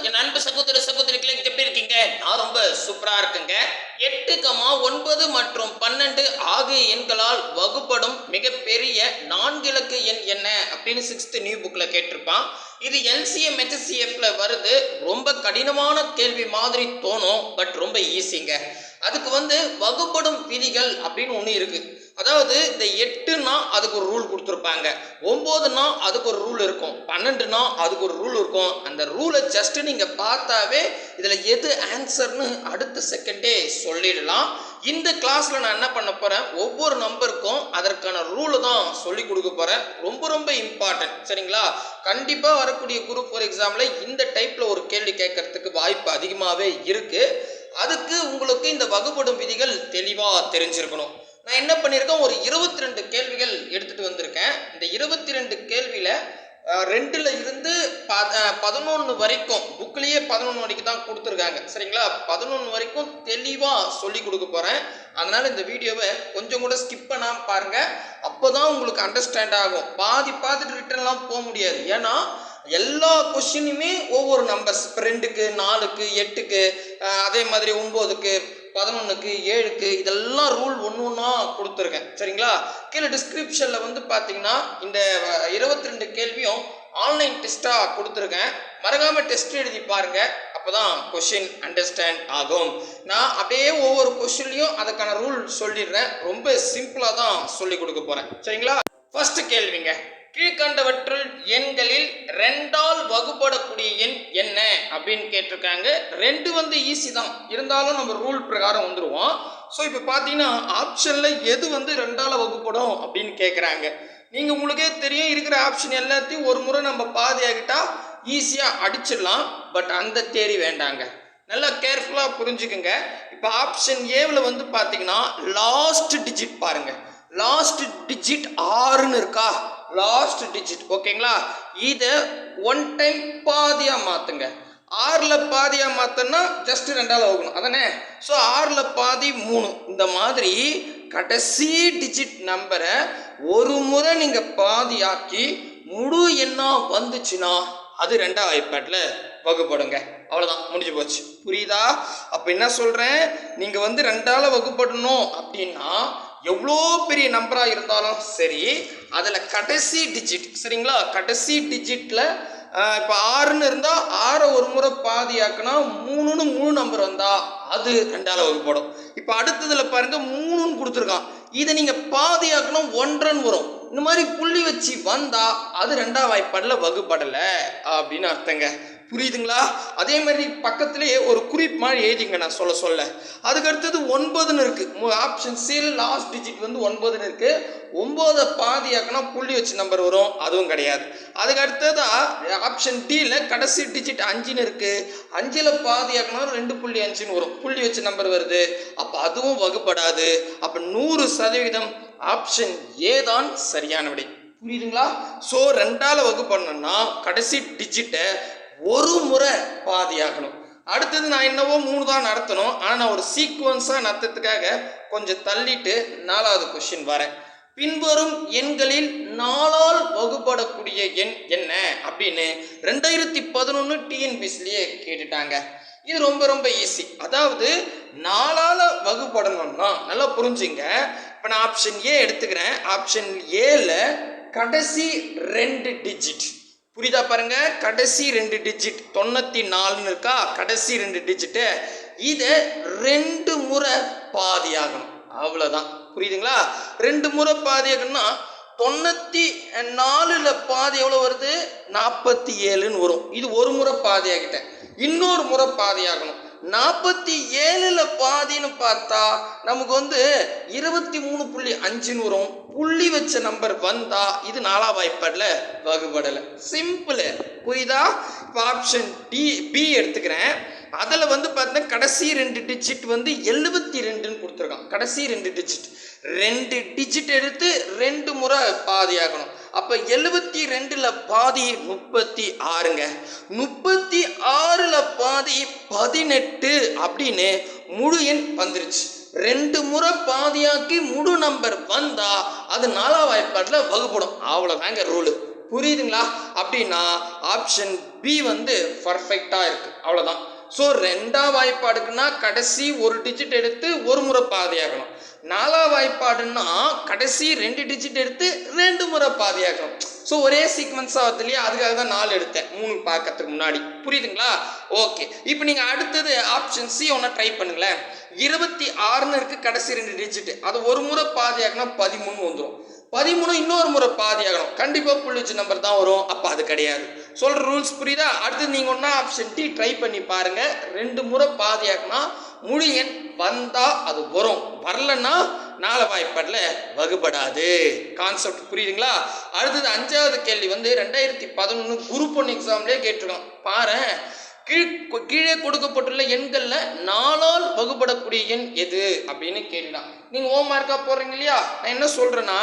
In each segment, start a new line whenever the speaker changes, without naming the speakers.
என் அன்பு சகோதர சகோதரிகளை எப்படி இருக்கீங்க? நான் ரொம்ப சூப்பரா இருக்குங்க. 8, 9 மற்றும் 12 ஆகிய எண்களால் வகுப்படும் மிகப்பெரிய 4 இலக்க எண் என்ன அப்படின்னு 6th நியூ புக்ல கேட்டிருப்பான். இது எல்சிஎம் HCFல வருது. ரொம்ப கடினமான கேள்வி மாதிரி தோணும், பட் ரொம்ப ஈஸிங்க. அதுக்கு வகுப்படும் விதிகள் அப்படின்னு ஒன்று இருக்கு. அதாவது இந்த 8னா அதுக்கு ஒரு ரூல் கொடுத்துருப்பாங்க, 9னா அதுக்கு ஒரு ரூல் இருக்கும், 12னா அதுக்கு ஒரு ரூல் இருக்கும். அந்த ரூலை ஜஸ்ட் நீங்க பார்த்தாவே இதுல எது ஆன்சர்னு அடுத்த செகண்டே சொல்லிடலாம். இந்த கிளாஸ்ல நான் என்ன பண்ண போறேன், ஒவ்வொரு நம்பருக்கும் அதற்கான ரூலை தான் சொல்லி கொடுக்க போறேன். ரொம்ப ரொம்ப இம்பார்ட்டன்ட், சரிங்களா? கண்டிப்பா வரக்கூடிய குரூப் 4 எக்ஸாம்ல இந்த டைப்ல ஒரு கேள்வி கேட்கறதுக்கு வாய்ப்பு அதிகமாகவே இருக்கு. அதுக்கு உங்களுக்கு இந்த வகுப்படும் விதிகள் தெளிவா தெரிஞ்சிருக்கணும். நான் என்ன பண்ணியிருக்கேன், ஒரு 22 கேள்விகள் எடுத்துட்டு வந்திருக்கேன். இந்த 22 கேள்வியில 2ல இருந்து 11 வரைக்கும், புக்லயே 11 வரைக்கும் தான் கொடுத்துருக்காங்க, சரிங்களா? 11 வரைக்கும் தெளிவா சொல்லி கொடுக்க போறேன். அதனால இந்த வீடியோவை கொஞ்சம் கூட ஸ்கிப் பண்ணாம பாருங்க. அப்போதான் உங்களுக்கு அண்டர்ஸ்டாண்ட் ஆகும். பாதி பார்த்துட்டு ரிட்டர்ன்லாம் போக முடியாது. ஏன்னா எல்லா கொஸ்டினுமே ஒவ்வொரு நம்பர்ஸ், 2க்கு 4க்கு 8க்கு, அதே மாதிரி 9க்கு 11க்கு 7க்கு, இதெல்லாம் ரூல் ஒன்றா கொடுத்துருக்கேன், சரிங்களா? கீழே டிஸ்கிரிப்ஷனில் பார்த்தீங்கன்னா இந்த 22 கேள்வியும் ஆன்லைன் டெஸ்ட்டாக கொடுத்துருக்கேன். மறக்காம டெஸ்ட் எழுதி பாருங்க, அப்போதான் கொஸ்டின் அண்டர்ஸ்டாண்ட் ஆகும். நான் அப்படியே ஒவ்வொரு கொஸ்டின்லையும் அதுக்கான ரூல் சொல்லிடுறேன். ரொம்ப சிம்பிளாக தான் சொல்லி கொடுக்க போகிறேன், சரிங்களா? ஃபர்ஸ்ட் கேள்விங்க, கீழ்கண்டவற்றுள் எண்களில் 2ஆல் வகுப்படக்கூடிய எண் என்ன அப்படின்னு கேட்டிருக்காங்க. 2 ஈஸி தான், இருந்தாலும் நம்ம ரூல் பிரகாரம் வந்துடுவோம். ஸோ இப்போ பார்த்தீங்கன்னா ஆப்ஷனில் எது 2ஆல் வகுப்படும் அப்படின்னு கேட்குறாங்க. நீங்கள் உங்களுக்கே தெரியும், இருக்கிற ஆப்ஷன் எல்லாத்தையும் ஒரு முறை நம்ம பாதி ஆகிட்டா ஈஸியாக அடிச்சிடலாம். பட் அந்த தேரி வேண்டாங்க, நல்லா கேர்ஃபுல்லாக புரிஞ்சுக்குங்க. இப்போ ஆப்ஷன் ஏவில் பார்த்தீங்கன்னா லாஸ்ட் டிஜிட் பாருங்க, லாஸ்ட் டிஜிட் 6ன்னு இருக்கா, லாஸ்ட் டிஜிட், ஓகேங்களா? இதை 1 டைம் பாதியா மாத்துங்க. 6ல் பாதியா மாத்தனா ஜஸ்ட் 2ஆல் வகுக்கணும், அதானே? ஸோ 6ல் பாதி 3. இந்த மாதிரி கடைசி டிஜிட் நம்பரை ஒரு முறை நீங்க பாதியாக்கி முழு எண்ணா வந்துச்சுன்னா அது 2ஆம் வாய்ப்பாட்டில் வகுப்படுங்க. அவ்வளோதான், முடிஞ்சு போச்சு. புரியுதா? அப்போ என்ன சொல்றேன், நீங்க 2ஆல் வகுப்படணும் அப்படின்னா எவ்வளோ பெரிய நம்பராக இருந்தாலும் சரி, அதில் கடைசி டிஜிட், சரிங்களா? கடைசி டிஜிட்டில் இப்போ 6ன்னு இருந்தால் 6 ஒரு முறை பாதியாக்குனா 3ன்னு முழு நம்பர் வந்தால் அது 2ஆல் வகுப்படும். இப்போ அடுத்ததில் பாருங்க 3ன்னு கொடுத்துருக்கான், இதை நீங்கள் பாதியாக்கணும் 1ன்னு வரும். இந்த மாதிரி புள்ளி வச்சு வந்தால் அது 2ஆம் வாய்ப்பாடில் வகுப்படலை அப்படின்னு அர்த்தங்க. புரியுதுங்களா? அதே மாதிரி பக்கத்திலே ஒரு குறிப்பு மாதிரி எழுதிங்க நான் சொல்ல. அதுக்கு அடுத்தது 9ன்னு இருக்கு. ஆப்ஷன் சியில் லாஸ்ட் டிஜிட் 9ன்னு இருக்கு. 9 பாதியாக்குனா புள்ளி வச்சு நம்பர் வரும், அதுவும் கிடையாது. அதுக்கு அடுத்ததா ஆப்ஷன் டியில் கடைசி டிஜிட் 5ன்னு இருக்கு. 5ல் பாதியாக்குனா 2.5ன்னு வரும், புள்ளி வச்சு நம்பர் வருது, அப்போ அதுவும் வகுப்படாது. அப்போ 100% ஆப்ஷன் ஏ தான் சரியான விடை. புரியுதுங்களா? ஸோ 2ஆல் வகுப்படணும்னா கடைசி டிஜிட்டை ஒரு முறை பாதியாகணும். அடுத்தது நான் என்னவோ 3 தான் நடத்தணும், ஆனால் நான் ஒரு சீக்வன்ஸாக நடத்துறதுக்காக கொஞ்சம் தள்ளிட்டு 4வது கொஸ்டின் வரேன். பின்வரும் எண்களில் 4ஆல் வகுப்படக்கூடிய எண் என்ன அப்படின்னு 2011 டிஎன்பிஎஸ்சிலேயே கேட்டுட்டாங்க. இது ரொம்ப ரொம்ப ஈஸி. அதாவது 4ஆல் வகுப்படணும்னா நல்லா புரிஞ்சுங்க. இப்போ நான் ஆப்ஷன் ஏ எடுத்துக்கிறேன். ஆப்ஷன் ஏல கடைசி 2 டிஜிட், புரியுதா பாருங்க? கடைசி 2 டிஜிட் 94ன்னு இருக்கா, கடைசி 2 டிஜிட்டு இதை 2 முறை பாதியாகணும், அவ்வளோதான். புரியுதுங்களா? 2 முறை பாதியாகணும்னா 94ல் பாதி எவ்வளோ வருது, 47ன்னு வரும். இது ஒரு முறை பாதியாகிட்டேன், இன்னொரு முறை பாதியாகணும். 47ல் பாதின்னு பார்த்தா நமக்கு 23.5ன்னு வரும். புள்ளி வச்ச நம்பர் வந்தா இது 4ஆம் வாய்ப்பாடில் வகுப்படலை. சிம்பிள், புரியுதா? இப்போ ஆப்ஷன் பி எடுத்துக்கிறேன். அதில் பார்த்தீங்கன்னா கடைசி 2 டிஜிட் 72ன்னு கொடுத்துருக்கான். கடைசி 2 டிஜிட் 2 டிஜிட் எடுத்து 2 முறை பாதியாகணும். அப்போ 72ல் பாதி 36ங்க, 36ல் பாதி 18 அப்படின்னு முழு எண் வந்துருச்சு. 2 முறை பாதியாக்கி முழு நம்பர் வந்தா அது 4ஆம் வாய்ப்பாட்டில் வகுப்படும், அவ்வளோதாங்க ரூலு. புரியுதுங்களா? அப்படின்னா ஆப்ஷன் பி வந்து பர்ஃபெக்டாக இருக்குது. அவ்வளோதான். ஸோ ரெண்டாம் வாய்ப்பாடுக்குன்னா கடைசி ஒரு டிஜிட் எடுத்து ஒரு முறை பாதியாகணும். நாலாம் வாய்ப்பாடுன்னா கடைசி 2 டிஜிட் எடுத்து 2 முறை பாதியாகணும். ஸோ ஒரே சீக்வன்ஸாக வருது இல்லையா, அதுக்காக தான் 4 எடுத்தேன் 3 பார்க்கறதுக்கு முன்னாடி. புரியுதுங்களா? ஓகே. இப்போ நீங்கள் அடுத்தது ஆப்ஷன் சி ஒன்று ட்ரை பண்ணுங்களேன். 26ன்னு இருக்குது கடைசி 2 டிஜிட், அது ஒரு முறை பாதியாகனா 13 வந்துடும். 13 இன்னொரு முறை பாதியாகணும், கண்டிப்பாக புள்ளிச்சு நம்பர் தான் வரும். அப்போ அது கிடையாது. சொல்கிற ரூல்ஸ் புரியுதா? அடுத்து நீங்கள் ஒன்றா ஆப்ஷன் டி ட்ரை பண்ணி பாருங்கள். 2 முறை பாதியாகனா முழு எண் வந்தால் அது வரும், வரலன்னா 4 வாய்ப்பாடில் வகுப்படாது. கான்செப்ட் புரியுதுங்களா? அடுத்தது 5வது கேள்வி வந்து 2011 குரூப் 1 எக்ஸாம்லேயே கேட்டிருக்கோம். பாரு, கீழே கொடுக்கப்பட்டுள்ள எண்களில் 4ஆல் வகுப்படக்கூடிய எண் எது அப்படின்னு கேள்விதான். நீங்கள் ஹோம் மார்க்காக போடுறீங்க இல்லையா, நான் என்ன சொல்கிறேன்னா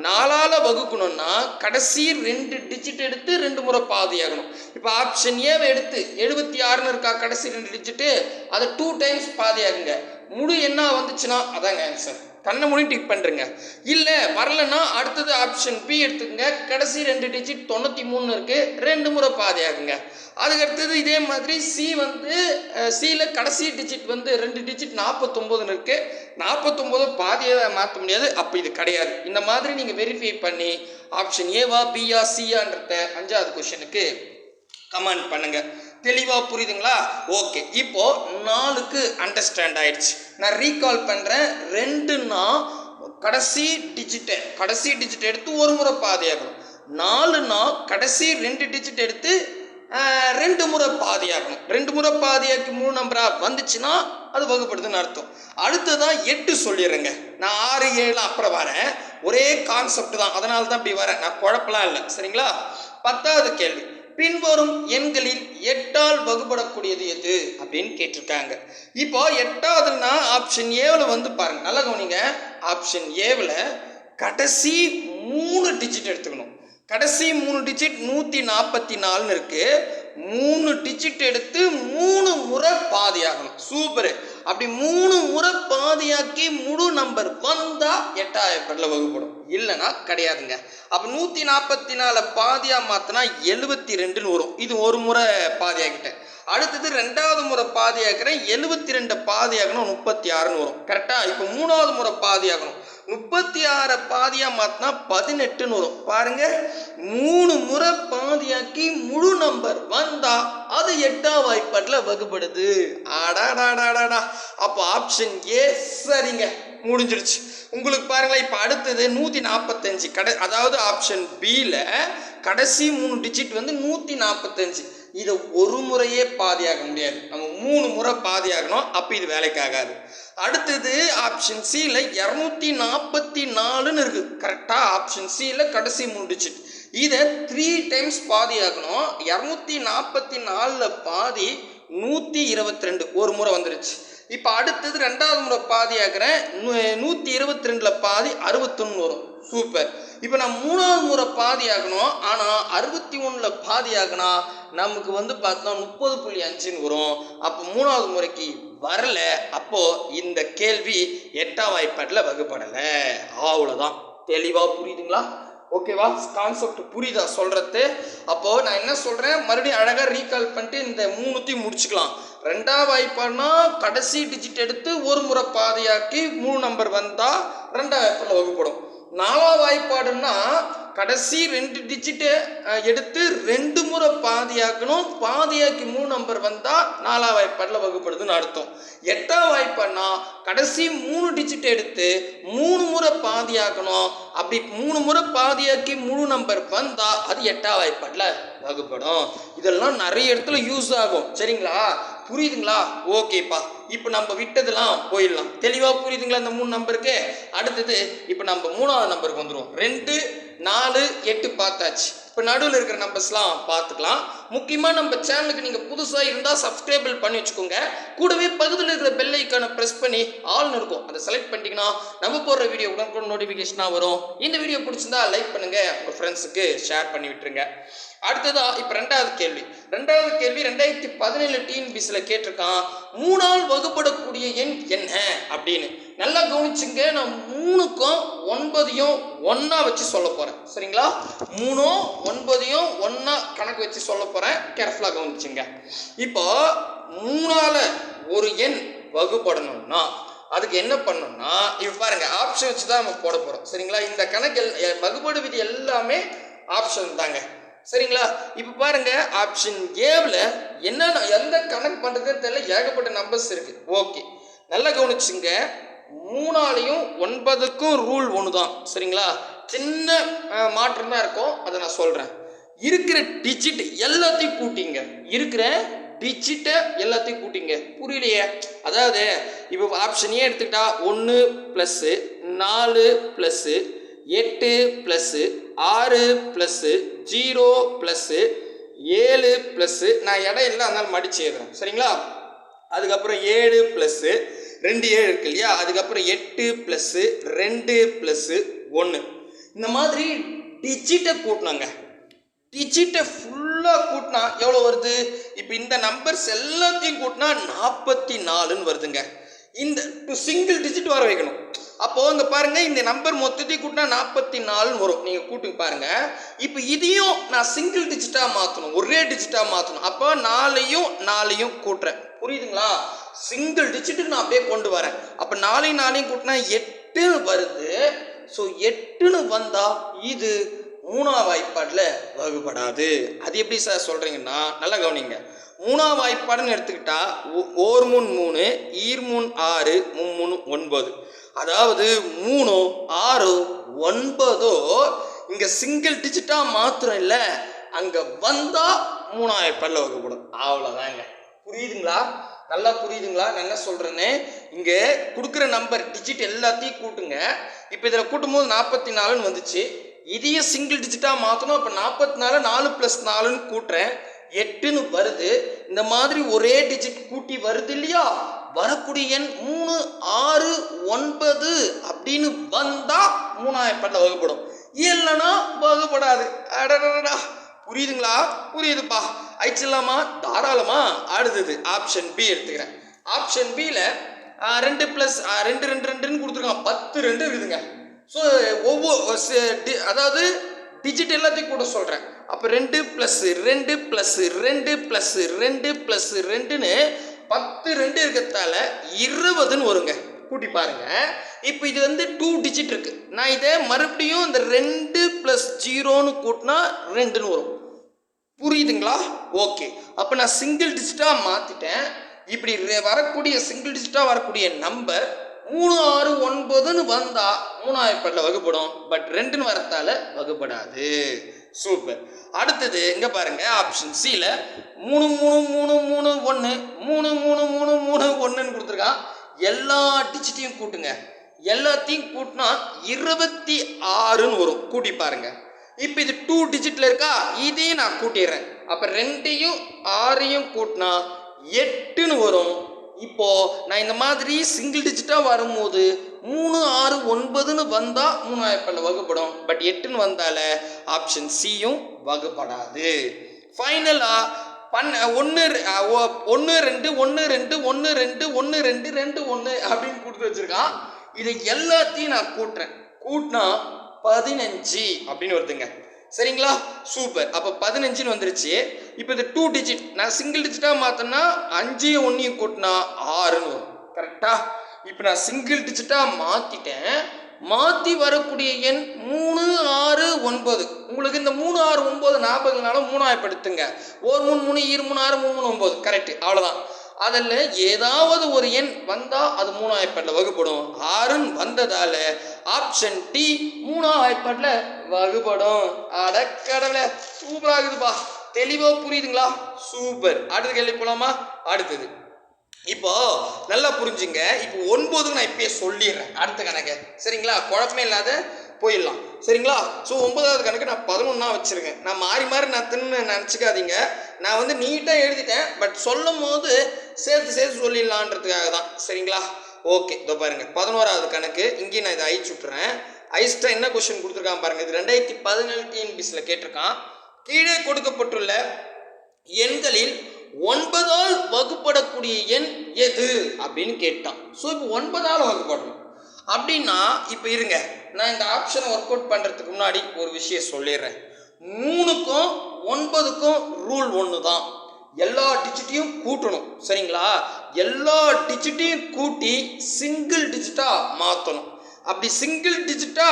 4ஆல் வகுக்கணும்னா கடைசி 2 டிஜிட் எடுத்து 2 முறை பாதியாகணும். இப்போ ஆப்ஷன் ஏவை எடுத்து 76ன்னு இருக்கா கடைசி 2 டிஜிட்டு, அதை 2 டைம்ஸ் பாதியாகுங்க. முழு என்ன வந்துச்சுன்னா அதாங்க ஆன்சர். கண்ணை மூடி டிக் பண்ணுறங்க. இல்லை வரலன்னா அடுத்தது ஆப்ஷன் பி எடுத்துக்கங்க. கடைசி 2 டிஜிட் 93 இருக்குது, 2 முறை பாதியாகுங்க. அதுக்கு அடுத்தது இதே மாதிரி சி வந்து சியில் கடைசி டிஜிட் வந்து 2 டிஜிட் 49 இருக்குது, 49 பாதியை மாற்ற முடியாது. அப்போ இது கிடையாது. இந்த மாதிரி நீங்கள் வெரிஃபை பண்ணி ஆப்ஷன் ஏவா பியா சியான்றத 5வது கொஸ்டினுக்கு கமெண்ட் பண்ணுங்க. தெளிவாக புரியுதுங்களா? ஓகே. இப்போ 4க்கு அண்டர்ஸ்டாண்ட் ஆயிடுச்சு. நான் ரீகால் பண்ணுறேன். 2ன்னா கடைசி டிஜிட் எடுத்து ஒரு முறை பாதியாகணும். 4ன்னா கடைசி 2 டிஜிட் எடுத்து 2 முறை பாதியாகணும். 2 முறை பாதியாக்கி 3 நம்பராக வந்துச்சுன்னா அது வகுப்படுதுன்னு அர்த்தம். அடுத்ததான் 8 சொல்லிடுறேங்க. நான் 6 7 அப்புறம் வரேன். ஒரே கான்செப்ட் தான், அதனால தான் இப்படி வரேன். நான் குழப்பலாம் இல்லை. சரிங்களா? 10வது கேள்வி, பின்வரும் எண்களில் 8ஆல் வகுப்படக்கூடியது எது அப்படின்னு கேட்டிருக்காங்க. இப்போ 8வதுன்னா ஆப்ஷன் ஏவில் வந்து பாருங்க, நல்லா கவனிங்க. ஆப்ஷன் ஏவில் கடைசி 3 டிஜிட் எடுத்துக்கணும். கடைசி 3 டிஜிட் 144ன்னு இருக்கு. 3 டிஜிட் எடுத்து 3 முறை பாதியாகணும். சூப்பர். அப்படி 3 முறை பாதியாக்கி முழு நம்பர் வந்தா 8ஆவது வகுப்படும், இல்லைன்னா கிடையாதுங்க. அப்போ 144 பாதியா மாத்தினா 72ன்னு வரும். இது ஒரு முறை பாதியாக்கிட்டேன். அடுத்தது 2வது முறை பாதியாக்கிறேன், 72 பாதியாகணும் 36ன்னு வரும். கரெக்டா? இப்போ 3வது முறை பாதியாகணும், 36 பாதியா மாத்தினா 18ன்னு வரும். பாருங்க, 3 முறை பாதியாக்கி முழு நம்பர் வந்தா அது 8ஆவது வாய்ப்பாட்டில் வகுப்படுது. ஆடாடாடாடா. அப்போ ஆப்ஷன் ஏ சரிங்க, முடிஞ்சிருச்சு உங்களுக்கு. பாருங்களேன், இப்போ அடுத்தது 145 அதாவது ஆப்ஷன் பியில் கடைசி 3 டிஜிட் வந்து 145. இதை ஒரு முறையே பாதியாக முடியாது, நம்ம 3 முறை பாதியாகணும். அப்போ இது வேலைக்காகாது. அடுத்தது ஆப்ஷன் சியில் 244ன்னு இருக்குது. கரெக்டாக ஆப்ஷன் சியில் கடைசி 3 டிஜிட், இதை 3 டைம்ஸ் பாதியாகணும். 244 பாதி 122, ஒரு முறை வந்துருச்சு. இப்போ அடுத்தது 2வது முறை பாதியாகிறேன், 122 பாதி 61 வரும். சூப்பர். இப்போ நான் 3வது முறை பாதியாகணும், ஆனால் 61 பாதியாகனா நமக்கு வந்து பார்த்தா 30.5ன்னு வரும். அப்போ 3வது முறைக்கு வரல. அப்போ இந்த கேள்வி 8ஆவது வாய்ப்பாட்டில் வகுப்படலை. அவ்வளோதான். தெளிவாக புரியுதுங்களா? ஓகேவா? கான்செப்ட் புரியுதா சொல்கிறது? அப்போது நான் என்ன சொல்கிறேன், மறுபடியும் அழகாக ரீகால் பண்ணிட்டு இந்த 3த்தையும் முடிச்சுக்கலாம். 2ஆவது வாய்ப்பாடுனா கடைசி டிஜிட் எடுத்து ஒரு முறை பாதியாக்கி 3 நம்பர் வந்தால் 2ஆவது வாய்ப்பாடில் வகுப்படும். 4ஆவது வாய்ப்பாடுன்னா கடைசி 2 டிஜிட்டு எடுத்து 2 முறை பாதியாக்கணும், பாதியாக்கி 3 நம்பர் வந்தால் 4ஆவது வாய்ப்பாட்டில் வகுப்படுதுன்னு அர்த்தம். 8ஆவது வாய்ப்பாடுனா கடைசி 3 டிஜிட் எடுத்து 3 முறை பாதியாக்கணும், அப்படி 3 முறை பாதியாக்கி முழு நம்பர் வந்தால் அது 8ஆவது வாய்ப்பாட்டில் வகுப்படும். இதெல்லாம் நிறைய இடத்துல யூஸ் ஆகும். சரிங்களா? புரியுதுங்களா? ஓகேப்பா. இப்போ நம்ம விட்டதெல்லாம் போயிடலாம். தெளிவாக புரியுதுங்களா இந்த 3 நம்பருக்கு? அடுத்தது இப்போ நம்ம 3வது நம்பருக்கு வந்துடுவோம். 2 4 8 பார்த்தாச்சு. இப்போ நடுவில் இருக்கிற நம்பர்ஸ்லாம் பார்த்துக்கலாம். முக்கியமாக நம்ம சேனலுக்கு நீங்கள் புதுசாக இருந்தால் சப்ஸ்கிரைபிள் பண்ணி வச்சுக்கோங்க. கூடவே பக்கத்தில் இருக்கிற பெல் ஐக்கானை ப்ரெஸ் பண்ணி ஆல்னு இருக்கும், அதை செலக்ட் பண்ணிட்டீங்கன்னா நம்ம போடுற வீடியோ உடனுக்குடன் நோட்டிஃபிகேஷனாக வரும். இந்த வீடியோ பிடிச்சிருந்தா லைக் பண்ணுங்கள், உங்கள் ஃப்ரெண்ட்ஸுக்கு ஷேர் பண்ணி விட்டுருங்க. அடுத்ததா இப்போ 2வது கேள்வி 2017 டிஎன்பிஎஸ்சியில் கேட்டிருக்கான், 3ஆல் வகுப்படக்கூடிய எண் என்ன அப்படின்னு. நல்லா கவனிச்சுங்க. நான் 3க்கும் 9ஐயும் ஒன்றா வச்சு சொல்ல போகிறேன். சரிங்களா? 3ம் 9ஐயும் ஒன்றா கணக்கு வச்சு சொல்ல போகிறேன், கேர்ஃபுல்லாக கவனிச்சுங்க. இப்போ 3ஆல் ஒரு எண் வகுப்படணும்னா அதுக்கு என்ன பண்ணணும்னா, இப்போ பாருங்க ஆப்ஷன் வச்சு தான் நம்ம போட போகிறோம். சரிங்களா? இந்த கணக்கு வகுப்படு விதி எல்லாமே ஆப்ஷன் தாங்க. சரிங்களா? இப்போ பாருங்க ஆப்ஷன் ஏவில் என்னென்ன எந்த கணக்கு பண்ணுறதுன்னு தெரியல, ஏகப்பட்ட நம்பர்ஸ் இருக்குது. ஓகே, நல்லா கவனிச்சுங்க. 3ஆலையும் 9க்கும் ரூல் ஒன்று தான். சரிங்களா? சின்ன மாற்றம் தான் இருக்கும், அதை நான் சொல்கிறேன். இருக்கிற டிஜிட் எல்லாத்தையும் கூட்டிங்க, இருக்கிற டிஜிட்டை எல்லாத்தையும் கூட்டிங்க. புரியலையே? அதாவது இப்போ ஆப்ஷனே எடுத்துக்கிட்டா 1 + 4 + 8 + 6 + 0 + 7 + நான் இடம் இல்லை அதனால மடிச்சு எழுதுறேன். சரிங்களா? அதுக்கப்புறம் 7 + 2 7 இருக்கு இல்லையா, அதுக்கப்புறம் 8 + 2 + 1. இந்த மாதிரி டிஜிட்டை கூட்டினாங்க. டிஜிட்டை ஃபுல்லாக கூட்டினா எவ்வளோ வருது? இப்போ இந்த நம்பர்ஸ் எல்லாத்தையும் கூட்டினா 44ன்னு வருதுங்க. இந்த சிங்கிள் டிஜிட் வர வைக்கணும். அப்போது இங்கே பாருங்கள், இந்த நம்பர் மொத்தத்தையும் கூட்டினா 44ன்னு வரும். நீங்கள் கூட்டுங்க பாருங்கள். இப்போ இதையும் நான் சிங்கிள் டிஜிட்டாக மாற்றணும், ஒரே டிஜிட்டாக மாற்றணும். அப்போ 4ஐயும் கூட்டுறேன். புரியுதுங்களா? சிங்கிள் டிஜிட்டு நான் அப்படியே கொண்டு வரேன். அப்போ 4ஐயும் கூட்டினா 8ன்னு வருது. ஸோ 8ன்னு வந்தால் இது 3ஆம் வாய்ப்பாடில் வகுப்படாது. அது எப்படி சார் சொல்கிறீங்கன்னா, நல்லா கவனிங்க. 3ஆம் வாய்ப்பாடுன்னு எடுத்துக்கிட்டா 1 3 3, ஈர் 3 6, 3 9. அதாவது 3 6 9 இங்கே சிங்கிள் டிஜிட்டாக மாத்திரம் இல்லை, அங்கே வந்தால் 3ஆம் வாய்ப்பாடில் வகுப்படும். அவ்வளோதாங்க. புரியுதுங்களா? நல்லா புரியுதுங்களா? நான் என்ன சொல்கிறேன்னு, இங்கே கொடுக்குற நம்பர் டிஜிட் எல்லாத்தையும் கூட்டுங்க. இப்போ இதில் கூட்டும் போது 44ன்னு வந்துச்சு. இதையும் சிங்கிள் டிஜிட்டாக மாற்றணும். அப்போ 44 4 + 4ன்னு கூட்டுறேன், 8ன்னு வருது. இந்த மாதிரி ஒரே டிஜிட் கூட்டி வருது இல்லையா, வரக்கூடிய எண் 3 6 9 அப்படின்னு வந்தால் 3ஆம் வாய்ப்பாடில் வகுப்படும், இல்லைன்னா வகுப்படாது. அடடா, புரியுதுங்களா? புரியுதுப்பா, ஆயிடுச்சுலாமா? தாராளமா. அடுத்தது ஆப்ஷன் பி எடுத்துக்கிறேன். ஆப்ஷன் பியில் 2 + 2 2 2ன்னு கொடுத்துருக்கான், 10 2 இருக்குதுங்க. ஸோ அதாவது டிஜிட் எல்லாத்தையும் கூட சொல்கிறேன். அப்போ 2 + 2 + 2 + 2 + 2ன்னு 10 2 இருக்கிறதால 20ன்னு வருங்க. கூட்டி பாருங்க. இப்போ இது 2 டிஜிட் இருக்கு. நான் இதை மறுபடியும் இந்த 2 + 0ன்னு கூட்டினா 2ன்னு வரும். புரியுதுங்களா? ஓகே, அப்போ நான் சிங்கிள் டிஜிட்டாக மாற்றிட்டேன். இப்படி வரக்கூடிய சிங்கிள் டிஜிட்டாக வரக்கூடிய நம்பர் 3 6 9ன்னு வந்தால் 3ஆம் வாய்ப்பாடில் வகுப்படும். பட் 2ன்னு வரத்தால வகுப்படாது. சூப்பர். அடுத்தது இங்கே பாருங்க, ஆப்ஷன் சியில் 3 3 3 3 1 3 3 3 3 1ன்னு கொடுத்துருக்கான். எல்லா டிஜிட்டையும் கூட்டுங்க. எல்லாத்தையும் கூட்டினா 26ன்னு வரும். கூட்டி பாருங்க. இப்போ இது 2 டிஜிட்டில் இருக்கா, இதையும் நான் கூட்டிடுறேன். அப்போ 2ஐயும் 6ஐயும் கூட்டினா 8ன்னு வரும். இப்போது நான் இந்த மாதிரி சிங்கிள் டிஜிட்டாக வரும்போது 3 6 9ன்னு வந்தால் 3ஆம் வாய்ப்பாடில் வகுப்படும். But 8ன்னு வந்தால option சியும் வகுப்படாது. ஃபைனலாக 1 2 1 2 1 2 1 2 1 2 2 1 அப்படின்னு கொடுத்து வச்சுருக்கான். இதை எல்லாத்தையும் நான் கூட்டுறேன். கூட்டினா 15 அப்படின்னு வருதுங்க. சரிங்களா? சூப்பர். அப்போ 15ன்னு வந்துருச்சு. இப்போ இது 2 டிஜிட் நான் சிங்கிள் டிஜிட்டாக மாற்றினா 5ஐயும் 1ஐயும் கூட்டினா 6ன்னு வரும். கரெக்டா? இப்போ நான் சிங்கிள் டிஜிட்டாக மாற்றிட்டேன். மாற்றி வரக்கூடிய எண் 3 6 9. உங்களுக்கு இந்த 3 6 9 ஞாபகம்னாலும் 3ஆம் வாய்ப்படுத்துங்க. 1 3 3 ஈர் 3 6 3 3 9. கரெக்டு, அவ்வளோதான். அதில் ஏதாவது ஒரு எண் வந்தால் அது 3ஆம் வாய்ப்பாடில் வகுப்படும். 6ன்னு வந்ததால் ஆப்ஷன் டி 3ஆம் வாய்ப்பாடில் வகுப்படும். அடக்கடவுளே, சூப்பராக இருக்குதுப்பா. தெளிவாக புரியுதுங்களா? சூப்பர். அடுத்த கேள்வி போகலாமா? அடுத்தது இப்போ நல்லா புரிஞ்சுங்க. இப்போ 9க்கு நான் இப்பயே சொல்லிடுறேன் அடுத்த கணக்கு. சரிங்களா? குழப்பமே இல்லாத போயிடலாம். சரிங்களா? ஸோ 9வது கணக்கு நான் 11 வச்சுருக்கேன். நான் மாறி மாறி நான் நினச்சிக்காதீங்க. நான் நீட்டாக எழுதிட்டேன். பட் சொல்லும் போது சேர்த்து சொல்லிடலான்றதுக்காக தான். சரிங்களா? ஓகே, இதோ பாருங்கள் 11வது கணக்கு. இங்கேயும் நான் இதை அழிச்சு விட்டுறேன். ஐஸ்டா என்ன கொஸ்டின் கொடுத்துருக்கான் பாருங்கள். இது 2017 டிஎன்பிஎஸ்சியில் கேட்டிருக்கான். கீழே கொடுக்கப்பட்டுள்ள எண்களில் 9ஆல் வகுப்படக்கூடிய எண் எது அப்படின்னு கேட்டான். ஸோ இப்போ 9ஆல் வகுப்படணும் அப்படின்னா இப்போ இருங்க, நான் இந்த ஆப்ஷனை ஒர்க் அவுட் பண்ணுறதுக்கு முன்னாடி ஒரு விஷயம் சொல்லிடுறேன். 3க்கும் 9க்கும் ரூல் ஒன்று தான். எல்லா டிஜிட்டையும் கூட்டணும். சரிங்களா? எல்லா டிஜிட்டையும் கூட்டி சிங்கிள் டிஜிட்டா மாற்றணும். அப்படி சிங்கிள் டிஜிட்டா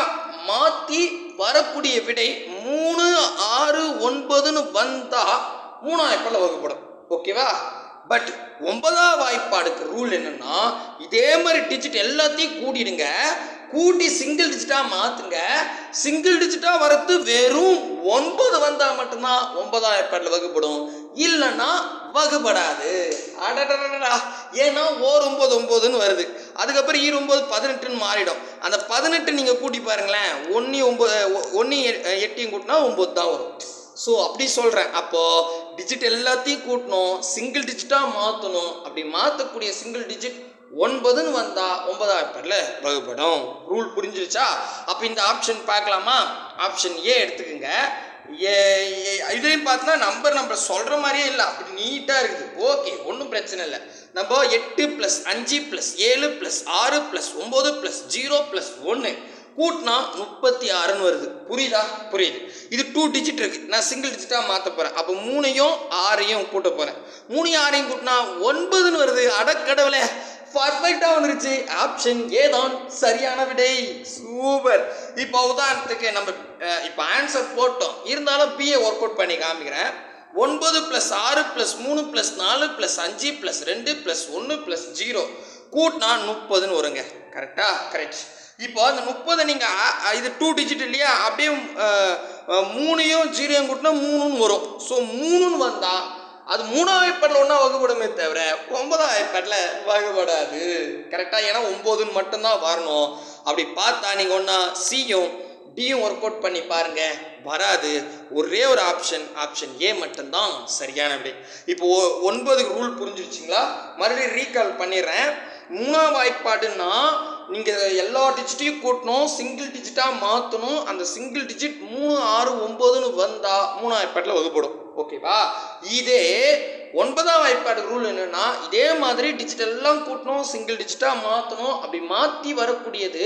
மாற்றி வரக்கூடிய விடை 3, 6, 9ன்னு வந்தால் 3 வகுப்படும். ஓகேவா? பட் 9ஆம் வாய்ப்பாடுக்கு ரூல் என்னன்னா, இதே மாதிரி டிஜிட் எல்லாத்தையும் கூட்டிடுங்க, கூட்டி சிங்கிள் டிஜிட்டா மாத்துங்க. சிங்கிள் டிஜிட்டா வரது வெறும் 9 வந்தா மட்டும்தான் 9ஆம் வாய்ப்பாடுல வகுப்படும், இல்லைன்னா வகுப்படாது. அடடடா, ஏன்னா ஓர் 9 9ன்னு வருது, அதுக்கப்புறம் 9 18ன்னு மாறிடும். அந்த 18 நீங்க கூட்டி பாருங்களேன், 1 8 கூட்டினா 9 தான் வரும். ஸோ அப்படி சொல்கிறேன். அப்போது டிஜிட் எல்லாத்தையும் கூட்டணும், சிங்கிள் டிஜிட்டாக மாற்றணும். அப்படி மாற்றக்கூடிய சிங்கிள் டிஜிட் 9ன்னு வந்தால் 9ஆம் வாய்ப்பாடில் வகுப்படும். ரூல் புரிஞ்சிருச்சா? அப்போ இந்த ஆப்ஷன் பார்க்கலாமா? ஆப்ஷன் ஏ எடுத்துக்கோங்க. இதுலேயும் பார்த்தோன்னா நம்பர் சொல்கிற மாதிரியே இல்லை, அப்படி நீட்டாக இருக்குது. ஓகே, ஒன்றும் பிரச்சனை இல்லை. நம்ம 8 + 5 + 7 + 6 + 9 + 0 + 1 கூட்டினா 36ன்னு வருது. புரியுதா? புரியுது. இது 2 டிஜிட் இருக்கு, நான் சிங்கிள் டிஜிட்டாக மாற்ற போகிறேன். அப்போ 3யும் 6யும் கூட்ட போகிறேன். 3யும் 6யும் கூட்டினா 9ன்னு வருது. அடக்கடவுளே, பர்ஃபெக்டாக வந்துருச்சு. ஆப்ஷன் ஏ தான் சரியான விடை. சூப்பர். இப்போ உதாரணத்துக்கு நம்ம இப்போ ஆன்சர் போட்டோம், இருந்தாலும் பிஏ ஒர்க் அவுட் பண்ணி காமிக்கிறேன். 9 + 6 + 3 + 4 + 5 + 2 + 1 + 0 கூட்டினா 30ன்னு வருங்க. கரெக்டா? கரெக்ட். இப்போ அந்த 30 நீங்கள் இது 2 டிஜிட் இல்லையா, அப்படியே 3யும் 0யும் கூட்டினா 3ன்னு வரும். ஸோ 3ன்னு வந்தால் அது 3ஆம் வாய்ப்பாடில் ஒன்றா வகுப்படுமே தவிர 9ஆம் வாய்ப்பாடில் வகுப்படாது. கரெக்டாக? ஏன்னா 9ன்னு மட்டும்தான் வரணும். அப்படி பார்த்தா நீங்கள் ஒன்றா சியும் டியும் ஒர்க் அவுட் பண்ணி பாருங்க, வராது. ஒரே ஒரு ஆப்ஷன் ஏ மட்டும்தான் சரியான விடை. இப்போ 9க்கு ரூல் புரிஞ்சிருச்சிங்களா? மறுபடியும் ரீகால் பண்ணிடுறேன். 3ஆம் வாய்ப்பாடுன்னா நீங்கள் எல்லா டிஜிட்டையும் கூட்டணும், சிங்கிள் டிஜிட்டாக மாற்றணும். அந்த சிங்கிள் டிஜிட் 3, 6, 9ன்னு வந்தால் 3ஆம் வாய்ப்பாட்டில் வகுப்படும். ஓகேவா? இதே 9ஆம் வாய்ப்பாடு ரூல் என்னன்னா, இதே மாதிரி டிஜிட் எல்லாம் கூட்டணும், சிங்கிள் டிஜிட்டாக மாற்றணும். அப்படி மாற்றி வரக்கூடியது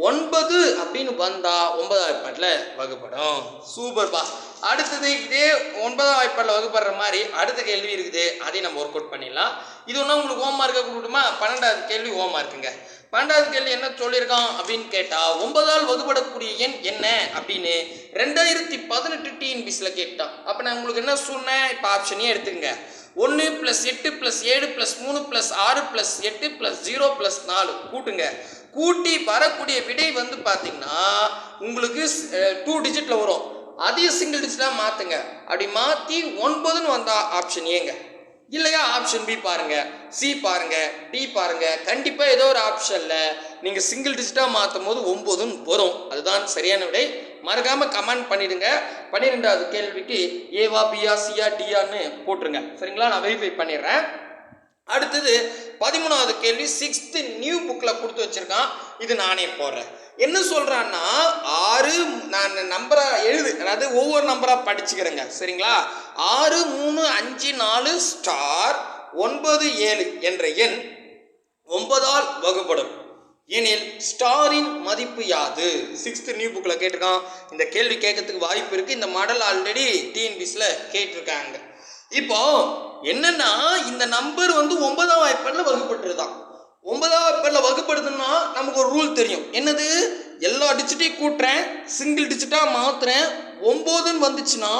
9 அப்படின்னு வந்தால் 9ஆம் வாய்ப்பாட்டில் வகுப்படும். சூப்பர்பா. அடுத்தது இதே 9ஆம் வாய்ப்பாட்டில் வகுப்படுற மாதிரி அடுத்த கேள்வி இருக்குது, அதையும் நம்ம ஒர்க் அவுட் பண்ணிடலாம். இது ஒன்றா உங்களுக்கு ஹோம் மார்க்கை கொடுக்கணுமா? 12வது கேள்வி ஹோம் மார்க்குங்க. 12வது கேள்வி என்ன சொல்லியிருக்கான் அப்படின்னு கேட்டால், 9ஆல் வகுப்படக்கூடிய எண் என்ன அப்படின்னு 2018 டிஎன்பிஎஸ்சியில் கேட்டான். அப்போ நான் உங்களுக்கு என்ன சொன்னேன்? இப்போ ஆப்ஷனே எடுத்துக்கங்க. 1 + 8 + 7 + 3 + 6 + 8 + 0 + 4 கூட்டுங்க. கூட்டி வரக்கூடிய விடை வந்து பார்த்தீங்கன்னா உங்களுக்கு 2 டிஜிட்டில் வரும். அதையும் சிங்கிள் டிஜிட்டாக மாற்றுங்க. அப்படி மாற்றி 9ன்னு வந்தால் ஆப்ஷன் ஏங்க, இல்லையா ஆப்ஷன் பி பாருங்க, சி பாருங்க, டி பாருங்க. கண்டிப்பாக ஏதோ ஒரு ஆப்ஷனில் நீங்கள் சிங்கிள் டிஜிட்டாக மாற்றும் போது 9ன்னு வரும். அதுதான் சரியான விடை. மறக்காமல் கமெண்ட் பண்ணிடுங்க. 12வது கேள்விக்கு ஏவா பியா சியா டியான்னு போட்டுருங்க. சரிங்களா? நான் வெரிஃபை பண்ணிடுறேன். அடுத்தது 13வது கேள்வி 6th நியூ புக்கில் கொடுத்து வச்சிருக்கான். இது நானே போடுறேன். என்ன சொல்கிறான்னா 6 நான் நம்பராக எழுது, அதாவது ஒவ்வொரு நம்பராக படிச்சுக்கிறேங்க. சரிங்களா? 6, 3, 5, 4 ஸ்டார் 9, 7 என்ற எண் 9ஆல் வகுப்படும் எனில் ஸ்டாரின் மதிப்பு யாது? 6th நியூ புக்கில் கேட்டிருக்கான். இந்த கேள்வி கேட்கறதுக்கு வாய்ப்பு இருக்குது. இந்த மாடல் ஆல்ரெடி டிஎன்பிஎஸ்சியில் கேட்டிருக்காங்க. இப்போ என்னன்னா இந்த நம்பர் வந்து 9ஆம் வாய்ப்பாடில் வகுப்பட்டுருதான். 9ஆம் வாய்ப்பாடில் வகுப்படுதுன்னா நமக்கு ஒரு ரூல் தெரியும். என்னது? எல்லா டிஜிட்டையும் கூட்டுறேன், சிங்கிள் டிஜிட்டாக மாற்றுறேன், 9ன்னு வந்துச்சுன்னா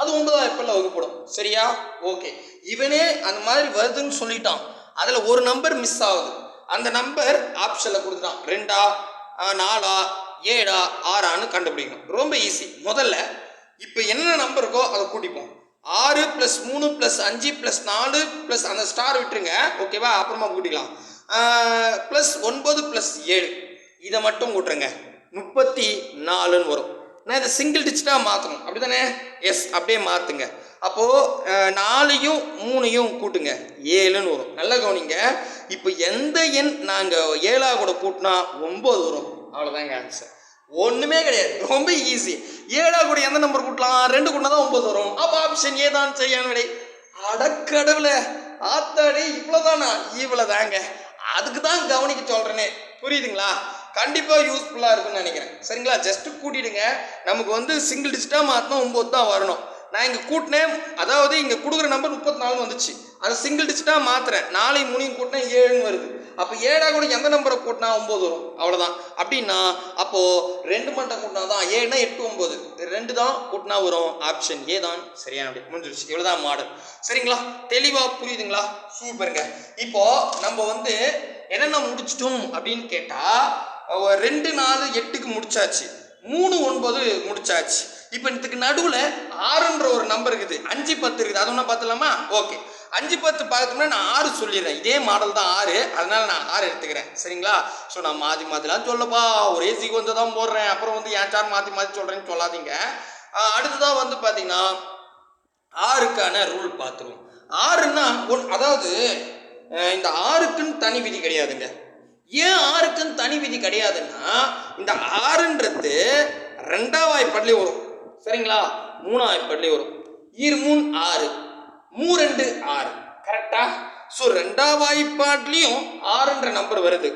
அது 9ஆம் வாய்ப்பாடில் வகுப்படும். சரியா? ஓகே. இவனே அந்த மாதிரி வருதுன்னு சொல்லிட்டான். அதில் ஒரு நம்பர் மிஸ் ஆகுது. அந்த நம்பர் ஆப்ஷனில் கொடுத்துட்டான். 2ஆ 4ஆ 7ஆ 6ஆன்னு கண்டுபிடிக்கணும். ரொம்ப ஈஸி. முதல்ல இப்போ என்ன நம்பர் இருக்கோ அதை கூட்டிப்போம். 6 + 3 + 5 + 4 + அந்த ஸ்டார் விட்டுருங்க. ஓகேவா? அப்புறமா கூட்டிக்கலாம். +9 + 7 இதை மட்டும் கூட்டுருங்க. 34ன்னு வரும். நான் இதை சிங்கிள் டிஜிட்டாக மாற்றணும், அப்படி தானே? எஸ், அப்படியே மாற்றுங்க. அப்போது 4யும் 3யும் கூட்டுங்க, 7ன்னு வரும். நல்லா கவனிங்க. இப்போ எந்த எண் நாங்கள் 7ஆ கூட கூட்டினா 9 வரும். அவ்வளோதாங்க ஆன்சர். ஒன்றுமே கிடையாது, ரொம்ப ஈஸி. 7ஆ கூட எந்த நம்பர் கூட்டலாம்? 2 கூட்டினா தான் 9 வரும். அப்போ ஆப்ஷன் ஏ தான் சரியான விடை. அடக்கடவுள, ஆத்தாடி, இவ்வளோதானா? இவ்வளோதாங்க. அதுக்கு தான் கவனிக்க சொல்கிறேனே. புரியுதுங்களா? கண்டிப்பாக யூஸ்ஃபுல்லாக இருக்குன்னு நினைக்கிறேன். சரிங்களா? ஜஸ்ட்டு கூட்டிடுங்க. நமக்கு வந்து சிங்கிள் டிஜிட்டாக மாற்றினா 9 தான் வரணும். நான் இங்கே கூட்டினேன், அதாவது இங்கே கொடுக்குற நம்பர் 34 வந்துச்சு. அதை சிங்கிள் டிஜிட்டாக மாற்றுறேன். 4 3 கூட்டினா 7 வருது. அப்போ 7 கூட எந்த நம்பரை கூட்டினா 9 வரும்? அவ்வளோதான். அப்படின்னா அப்போது 2 மட்டும் கூட்டினா தான் 7னா 8 9 2 தான் கூட்டினா வரும். ஆப்ஷன் ஏ தான் சரியான அப்படி முடிஞ்சிருச்சு. இவ்வளோதான் மாடல். சரிங்களா? தெளிவாக புரியுதுங்களா? சூப்பருங்க. இப்போ நம்ம வந்து என்னென்ன முடிச்சிட்டோம் அப்படின்னு கேட்டால் 2 4 8க்கு முடிச்சாச்சு, 3 9 முடிச்சாச்சு. இப்போ இதுக்கு நடுவில் 6ன்ற ஒரு நம்பர் இருக்குது, 5 10 இருக்குது. அது ஒன்றா பார்த்துலாமா? ஓகே, 5 10 பார்த்தோம்னா நான் 6 சொல்லிடுறேன். இதே மாடல் தான் 6, அதனால நான் 6 எடுத்துக்கிறேன். சரிங்களா? ஸோ நான் மாற்றிலாம் சொல்லப்பா, ஒரே சீக்வன்ஸை தான் போடுறேன், அப்புறம் வந்து ஏன் சார் மாற்றி சொல்கிறேன்னு சொல்லாதீங்க. அடுத்ததாக வந்து பார்த்தீங்கன்னா 6க்கான ரூல் பார்த்துருவோம். 6ன்னா அதாவது இந்த 6க்குன்னு தனி விதி கிடையாதுங்க. ஏன் 6க்குன்னு தனி விதி கிடையாதுன்னா, இந்த 6ன்றது 2ஆம் வாய்ப்பாட்லேயும் வரும். சரிங்களா? 3ஆம் வாய்ப்பாட்லேயும் வரும். 3 6, 3 2 6. கரெக்டா? ஸோ 2ஆம் வாய்ப்பாட்லேயும் 6ன்ற நம்பர் வருது,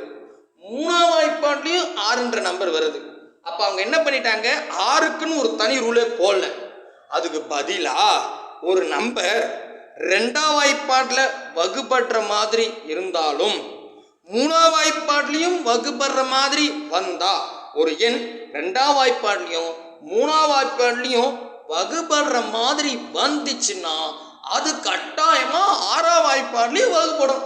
3ஆம் வாய்ப்பாட்லேயும் 6ன்ற நம்பர் வருது. அப்போ அவங்க என்ன பண்ணிட்டாங்க, 6க்குன்னு ஒரு தனி ரூலே போடல. அதுக்கு பதிலாக ஒரு நம்பர் 2ஆம் வாய்ப்பாட்டில் வகுப்படுற மாதிரி இருந்தாலும் 3ஆம் வாய்ப்பாட்லையும் வகுப்படுற மாதிரி வந்தா, ஒரு எண் 2ஆம் வாய்ப்பாட்லையும் 3ஆம் வாய்ப்பாட்லையும் வகுப்படுற மாதிரி வந்துச்சுன்னா அது கட்டாயமா 6ஆம் வாய்ப்பாட்லையும் வகுப்படும்.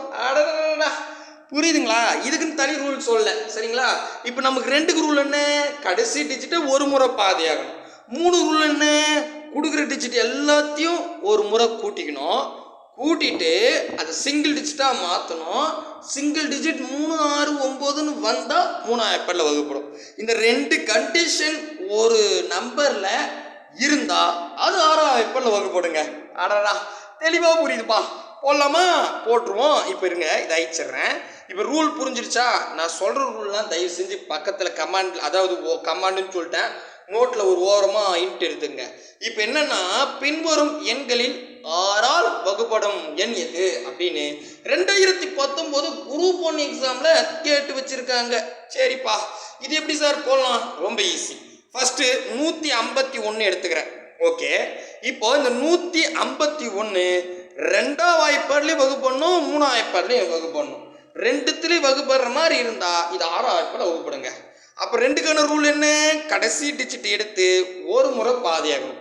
புரியுதுங்களா? இதுக்குன்னு தனி ரூல் சொல்ல. சரிங்களா? இப்போ நமக்கு 2க்கு ரூல் என்ன, கடைசி டிஜிட்டை ஒரு முறை பாதியாகணும். 3 ரூல் என்ன, கொடுக்குற டிஜிட் எல்லாத்தையும் ஒரு முறை கூட்டிக்கணும், கூட்டிட்டு அதை சிங்கிள் டிஜிட்டாக மாற்றணும். சிங்கிள் டிஜிட் 3 6 9ன்னு வந்தால் 3ஆம் வாய்ப்பாட்டில் வகுப்படும். இந்த 2 கண்டிஷன் ஒரு நம்பரில் இருந்தால் அது 6ஆம் வாய்ப்பாட்டில் வகுப்படுங்க. அடடா, தெளிவாக புரியுதுப்பா. போடலாமா? போட்டுருவோம். இப்போ இருங்க, இதை அழிச்சிட்றேன். இப்போ ரூல் புரிஞ்சிருச்சா? நான் சொல்கிற ரூல்லாம் தயவு செஞ்சு பக்கத்தில் கமாண்ட், அதாவது கமாண்டுன்னு சொல்லிட்டேன், நோட்டில் ஒரு ஓரமாக இன்ட் எடுத்துங்க. இப்போ என்னன்னா, பின்வரும் எண்களில் 6ஆல் வகுப்படும் எண் எது அப்படின்னு 2019 குரூப் 1 எக்ஸாமில் கேட்டு வச்சுருக்காங்க. சரிப்பா, இது எப்படி சார் போடலாம்? ரொம்ப ஈஸி. ஃபஸ்ட்டு 151 எடுத்துக்கிறேன். ஓகே, இப்போ இந்த 151 2ஆம் வாய்ப்பாட்லேயும் வகுப்படணும், 3ஆம் வாய்ப்பாட்லேயும் வகுப்படணும். 2த்துலேயும் வகுப்படுற மாதிரி இருந்தால் இது 6ஆம் வாய்ப்பாடில் வகுப்படுங்க. அப்போ 2க்கான ரூல் என்ன, கடைசி டிஜிட் எடுத்து ஒரு முறை பாதியாகணும்.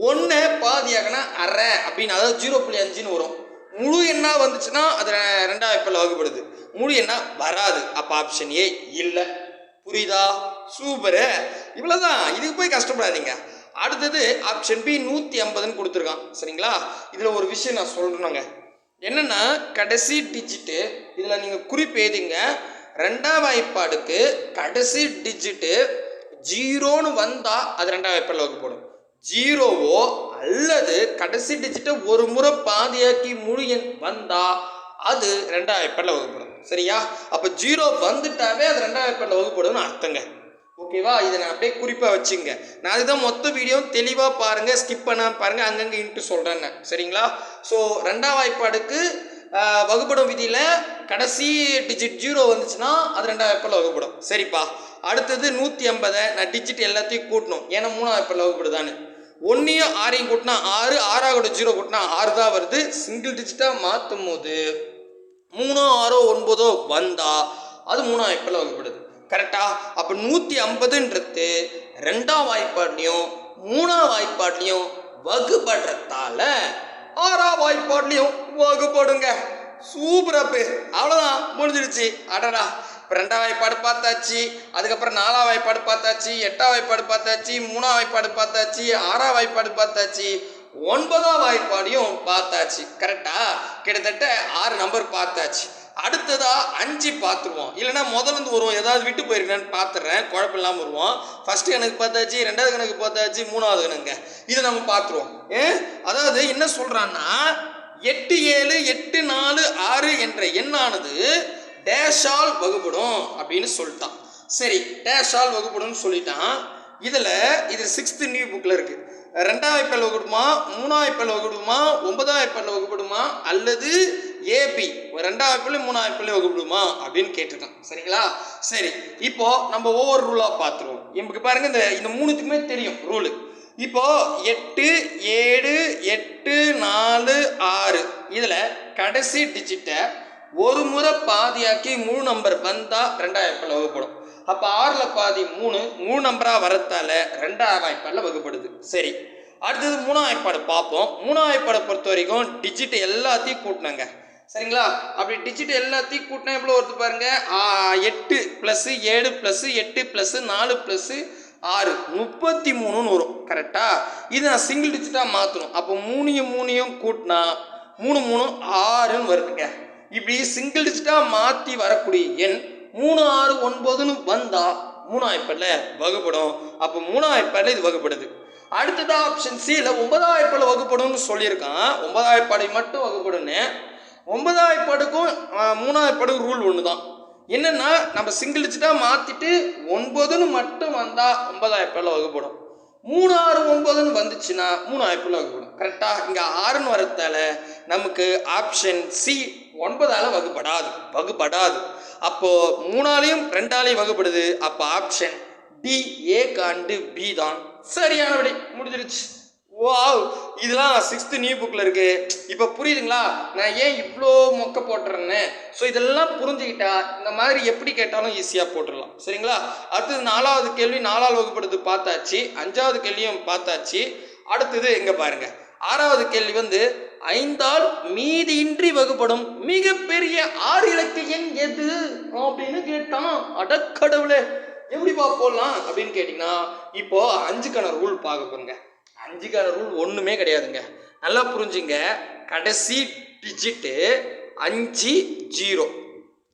1 பாதியாகனா அரை அப்படின்னு, அதாவது 0.5ன்னு வரும். முழு எண்ணா வந்துச்சுன்னா அது 2ஆம் வாய்ப்பாடில் வகுப்படுது, முழு எண்ணா வராது. அப்போ ஆப்ஷன் ஏ இல்லை. புரியுதா? சூப்பரு. இவ்வளோதான், இதுக்கு போய் கஷ்டப்படாதீங்க. அடுத்தது ஆப்ஷன் பி 150ன்னு கொடுத்துருக்கான். சரிங்களா? இதில் ஒரு விஷயம் நான் சொல்கிறேங்க, என்னென்னா கடைசி டிஜிட்டு இதில் நீங்கள் குறிப்பு எழுதிங்க. 2ஆம் வாய்ப்பாடுக்கு கடைசி டிஜிட்டு 0ன்னு வந்தால் அது 2ஆம் வாய்ப்பாடில் வகுப்படும். 0வோ அல்லது கடைசி டிஜிட்டை ஒரு முறை பாதியாக்கி முழு எண் வந்தால் அது 2ஆம் வாய்ப்பாடில் வகுப்படும். சரியா? அப்போ 0 வந்துட்டாவே அது 2ஆம் வாய்ப்பாடில் வகுப்படும்னு அர்த்தங்க. ஓகேவா? இதை நான் அப்படியே குறிப்பாக வச்சுங்க. நான் அதுதான் மொத்த வீடியோ தெளிவாக பாருங்கள், ஸ்கிப் பண்ணாமல் பாருங்கள், அங்கங்கே இன்ட்டு சொல்கிறேன்னு. சரிங்களா? ஸோ 2ஆம் வாய்ப்பாடுக்கு வகுப்படும் விதியில் கடைசி டிஜிட் 0 வந்துச்சுன்னா அது 2ஆம் வாய்ப்பாடில் வகுப்படும். சரிப்பா. அடுத்தது 150 நான் டிஜிட் எல்லாத்தையும் கூட்டணும், ஏன்னா 3ஆம் வாய்ப்பாடில் வகுப்படுதான்னு. 1ஐயும் 6ஐயும் கூட்டினா 6, 6 0 கூட்டினா 6 தான் வருது. சிங்கிள் டிஜிட்டாக மாற்றும் போது 3 6 9 வந்தால் அது 3ஆம் வாய்ப்பாடில் வகுப்படுது. கரெக்டா? அப்போ 150ன்றது 2ஆம் வாய்ப்பாட்லையும் 3ஆம் வாய்ப்பாட்லையும் வகுப்படுறதால 6ஆம் வாய்ப்பாட்லையும் வகுப்படுங்க. சூப்பர் அப்பு. அவ்வளோதான், முடிஞ்சிடுச்சு. அடடா, இப்போ 2ஆம் வாய்ப்பாடு பார்த்தாச்சு, அதுக்கப்புறம் 4ஆம் வாய்ப்பாடு பார்த்தாச்சு, 8ஆம் வாய்ப்பாடு பார்த்தாச்சு, 3ஆம் வாய்ப்பாடு பார்த்தாச்சு, 6ஆம் வாய்ப்பாடு பார்த்தாச்சு, 9ஆம் வாய்ப்பாடையும் பார்த்தாச்சு. கரெக்டா? கிட்டத்தட்ட 6 நம்பர் பார்த்தாச்சு. அடுத்ததா 5 பார்த்துருவோம், இல்லைன்னா முதல்ல வருவோம், ஏதாவது விட்டு போயிருக்கான்னு பார்த்துட்றேன், குழப்பம் இல்லாமல் வருவோம். ஃபர்ஸ்ட் கணக்கு பார்த்தாச்சு, 2வது கணக்கு பார்த்தாச்சு, 3வது கணக்கு இதை நம்ம பார்த்துருவோம். அதாவது என்ன சொல்றான்னா, 8 7 8 4 6 என்ற எண்ணானது டேஷால் வகுப்படும் அப்படின்னு சொல்லிட்டான். சரி, டேஷால் வகுப்படும் சொல்லிட்டான். இது 6th நியூ புக்கில் இருக்கு. 2ஆம் வாய்ப்பாடில் வகுப்படுமா, 3ஆம் வாய்ப்பாடில் வகுப்படுமா, 9ஆம் வாய்ப்பாடில் வகுப்படுமா, அல்லது ஏபி ரெண்டாவது வாய்ப்புலையும் மூணாவது வாய்ப்புலையும் வகுப்படுமா அப்படின்னு கேட்டிருக்கான். சரிங்களா? சரி, இப்போ நம்ம ஒவ்வொரு ரூலாக பார்த்துருவோம். நமக்கு பாருங்க இந்த மூணுத்துக்குமே தெரியும் ரூலு. இப்போ 8 7 8 4 6 இதில் கடைசி டிஜிட்டை ஒரு முறை பாதியாக்கி முழு நம்பர் வந்தால் ரெண்டாவது வாய்ப்பால் வகுப்படும். அப்போ 6ல் பாதி 3 நம்பராக வரத்தால ரெண்டாவது வாய்ப்பால் வகுப்படுது. சரி, அடுத்தது மூணாவது வாய்ப்பாடு பார்ப்போம். மூணாவது வாய்ப்பாடை பொறுத்த வரைக்கும் டிஜிட் எல்லாத்தையும் கூட்டினாங்க. சரிங்களா? அப்படி டிஜிட் எல்லாத்தையும் கூட்டினா எவ்வளோ வருது பாருங்க. 8 + 7 + 8 + 4 + 6 33ன்னு வரும். கரெக்டா? இது நான் சிங்கிள் டிஜிட்டாக மாற்றணும். அப்போ 3 கூட்டினா 3 3 6ன்னு வருதுங்க. இப்படி சிங்கிள் டிஜிட்டாக மாற்றி வரக்கூடிய எண் 3 6 9ன்னு வந்தால் மூணாவது வாய்ப்பாடில் வகுப்படும். அப்போ மூணாவது வாய்ப்பாடில் இது வகுப்படுது. அடுத்தது ஆப்ஷன் சியில் 9வது வாய்ப்பாடில் வகுப்படும்னு சொல்லியிருக்கான். 9வது வாய்ப்பாடை மட்டும் வகுப்படுன்னு. 9வது வாய்ப்பாடுக்கும் 3வது வாய்ப்பாடுக்கும் ரூல் ஒன்று தான். என்னன்னா, நம்ம சிங்கிள் டிஜிட்டாக மாற்றிட்டு 9ன்னு மட்டும் வந்தால் 9வது வாய்ப்பாடில் வகுப்படும். 3 6 9ன்னு வந்துச்சுன்னா 3வது வாய்ப்பாடில் வகுப்படும். கரெக்டாக? இங்கே 6ன்னு வரத்தால நமக்கு ஆப்ஷன் சி 9ஆல் வகுப்படாது. அப்போ 3ஆலையும் 2ஆலையும் வகுப்படுது. அப்போ option D A and B தான் சரியான விடை. முடிஞ்சிருச்சு. வாவ், இதெல்லாம் 6th நியூ புக்கில் இருக்கு. இப்போ புரியுதுங்களா நான் ஏன் இவ்வளோ மொக்க போட்டுறேன்னு? ஸோ இதெல்லாம் புரிஞ்சுக்கிட்டா இந்த மாதிரி எப்படி கேட்டாலும் ஈஸியாக போட்டுடலாம். சரிங்களா? அடுத்தது 4வது கேள்வி 4ஆல் வகுப்படுது பார்த்தாச்சு. 5வது கேள்வியும் பார்த்தாச்சு. அடுத்தது எங்கே பாருங்க, 6வது கேள்வி 5ஆல் மீதியின்றி வகுப்படும் மிகப்பெரிய 6 இலக்க எண் எது அப்படின்னு கேட்டான். அடக்கடவுளே, எப்படிப்பா போடலாம் அப்படின்னு கேட்டிங்கன்னா, இப்போ 5க்கான ரூல் பார்க்க போங்க. 5க்கான ரூல் ஒன்றுமே கிடையாதுங்க. நல்லா புரிஞ்சுங்க. கடைசி டிஜிட்டு 5 0,